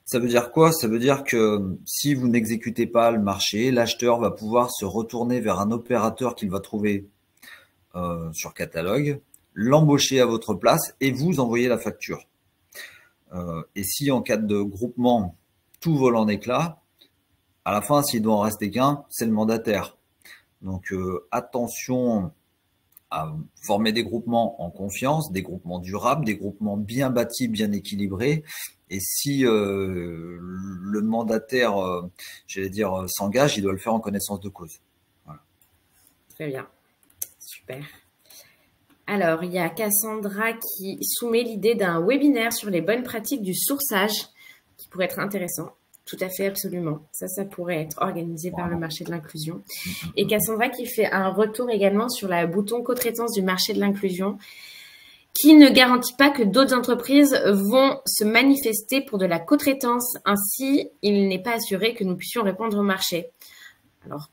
Ça veut dire quoi? Ça veut dire que si vous n'exécutez pas le marché, l'acheteur va pouvoir se retourner vers un opérateur qu'il va trouver sur catalogue, l'embaucher à votre place et vous envoyer la facture. Et si en cas de groupement, tout vole en éclats, à la fin, s'il doit en rester qu'un, c'est le mandataire. Donc attention à former des groupements en confiance, des groupements durables, des groupements bien bâtis, bien équilibrés. Et si le mandataire, s'engage, il doit le faire en connaissance de cause. Voilà. Très bien. Super. Alors, il y a Cassandra qui soumet l'idée d'un webinaire sur les bonnes pratiques du sourçage qui pourrait être intéressant. Tout à fait, absolument. Ça pourrait être organisé par le marché de l'inclusion. Et Cassandra qui fait un retour également sur la bouton co-traitance du marché de l'inclusion qui ne garantit pas que d'autres entreprises vont se manifester pour de la co-traitance. Ainsi, il n'est pas assuré que nous puissions répondre au marché. Alors,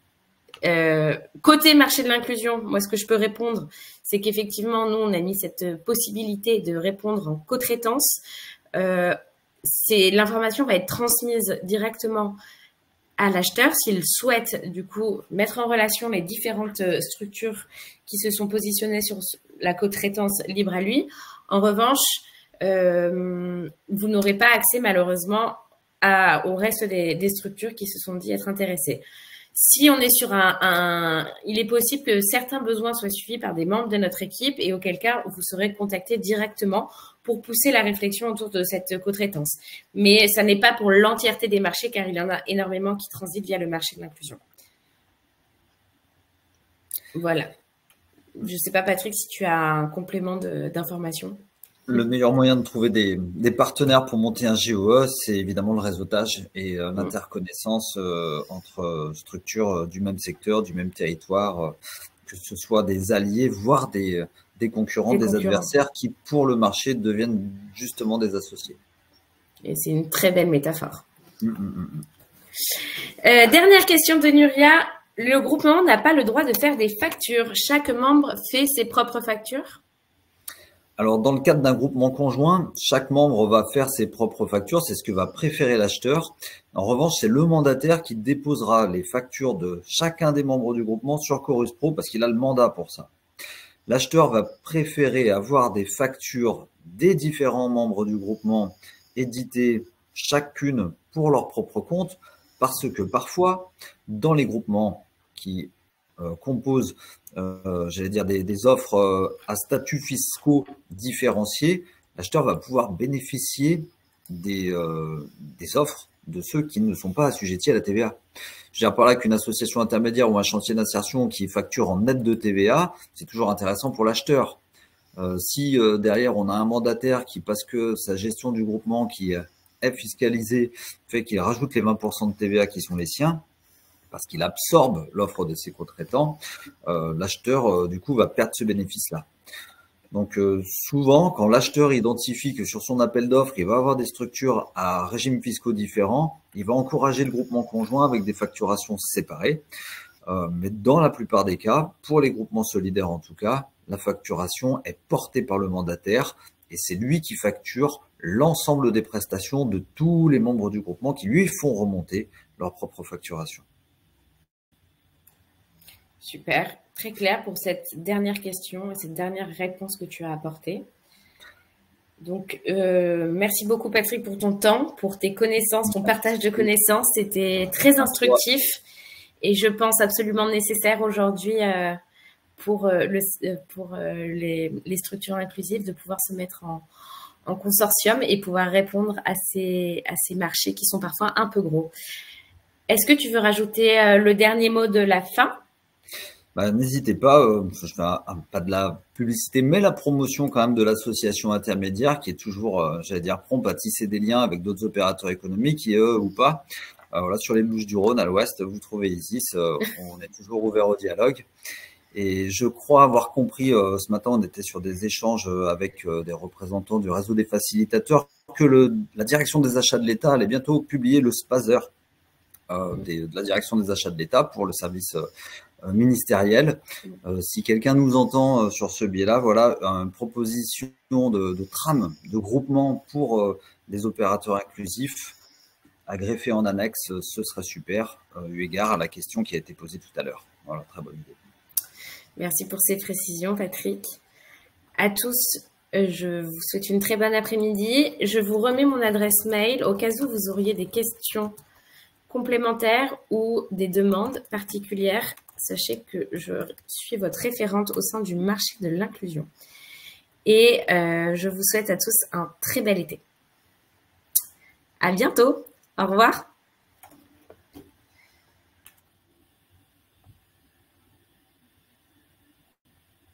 côté marché de l'inclusion, moi, ce que je peux répondre, c'est qu'effectivement, nous, on a mis cette possibilité de répondre en co-traitance. L'information va être transmise directement à l'acheteur s'il souhaite du coup mettre en relation les différentes structures qui se sont positionnées sur la co-traitance libre à lui. En revanche, vous n'aurez pas accès malheureusement au reste des structures qui se sont dit être intéressées. Si on est sur il est possible que certains besoins soient suivis par des membres de notre équipe et auquel cas vous serez contacté directement pour pousser la réflexion autour de cette co-traitance. Mais ça n'est pas pour l'entièreté des marchés car il y en a énormément qui transitent via le marché de l'inclusion. Voilà. Je ne sais pas, Patrick, si tu as un complément d'information. Le meilleur moyen de trouver des partenaires pour monter un GOE, c'est évidemment le réseautage et l'interconnaissance entre structures du même secteur, du même territoire, que ce soit des alliés, voire des concurrents, des adversaires qui, pour le marché, deviennent justement des associés. Et c'est une très belle métaphore. Hum, hum, hum. Dernière question de Nuria. Le groupement n'a pas le droit de faire des factures. Chaque membre fait ses propres factures? Alors, dans le cadre d'un groupement conjoint, chaque membre va faire ses propres factures. C'est ce que va préférer l'acheteur. En revanche, c'est le mandataire qui déposera les factures de chacun des membres du groupement sur Chorus Pro parce qu'il a le mandat pour ça. L'acheteur va préférer avoir des factures des différents membres du groupement éditées chacune pour leur propre compte parce que parfois, dans les groupements qui composent j'allais dire des offres à statuts fiscaux différenciés, l'acheteur va pouvoir bénéficier des offres de ceux qui ne sont pas assujettis à la TVA. Je veux dire par là qu'une association intermédiaire ou un chantier d'insertion qui facture en net de TVA, c'est toujours intéressant pour l'acheteur. Si derrière on a un mandataire qui, parce que sa gestion du groupement qui est fiscalisée, fait qu'il rajoute les 20% de TVA qui sont les siens, parce qu'il absorbe l'offre de ses co-traitants, l'acheteur, du coup, va perdre ce bénéfice-là. Donc, souvent, quand l'acheteur identifie que sur son appel d'offres, il va avoir des structures à régimes fiscaux différents, il va encourager le groupement conjoint avec des facturations séparées. Mais dans la plupart des cas, pour les groupements solidaires en tout cas, la facturation est portée par le mandataire et c'est lui qui facture l'ensemble des prestations de tous les membres du groupement qui lui font remonter leur propre facturation. Super, très clair pour cette dernière question et cette dernière réponse que tu as apportée. Donc, merci beaucoup Patrick pour ton temps, pour tes connaissances, ton partage de connaissances. C'était très instructif et je pense absolument nécessaire aujourd'hui pour les structures inclusives de pouvoir se mettre en consortium et pouvoir répondre à ces marchés qui sont parfois un peu gros. Est-ce que tu veux rajouter le dernier mot de la fin? N'hésitez pas, je fais pas de la publicité, mais la promotion quand même de l'association intermédiaire qui est toujours, j'allais dire, prompte à tisser des liens avec d'autres opérateurs économiques, qui eux ou pas. Voilà, sur les Bouches-du-Rhône, à l'ouest, vous trouvez Isis, on est toujours ouvert au dialogue. Et je crois avoir compris, ce matin, on était sur des échanges avec des représentants du réseau des facilitateurs, que la direction des achats de l'État allait bientôt publier le SPASER de la direction des achats de l'État pour le service ministériel. Si quelqu'un nous entend sur ce biais-là, voilà, une proposition de trame, de groupement pour des opérateurs inclusifs à greffer en annexe, ce serait super, eu égard à la question qui a été posée tout à l'heure. Voilà, très bonne idée. Merci pour ces précisions, Patrick. À tous, je vous souhaite une très bonne après-midi. Je vous remets mon adresse mail au cas où vous auriez des questions complémentaires ou des demandes particulières. Sachez que je suis votre référente au sein du marché de l'inclusion. Et je vous souhaite à tous un très bel été. À bientôt. Au revoir.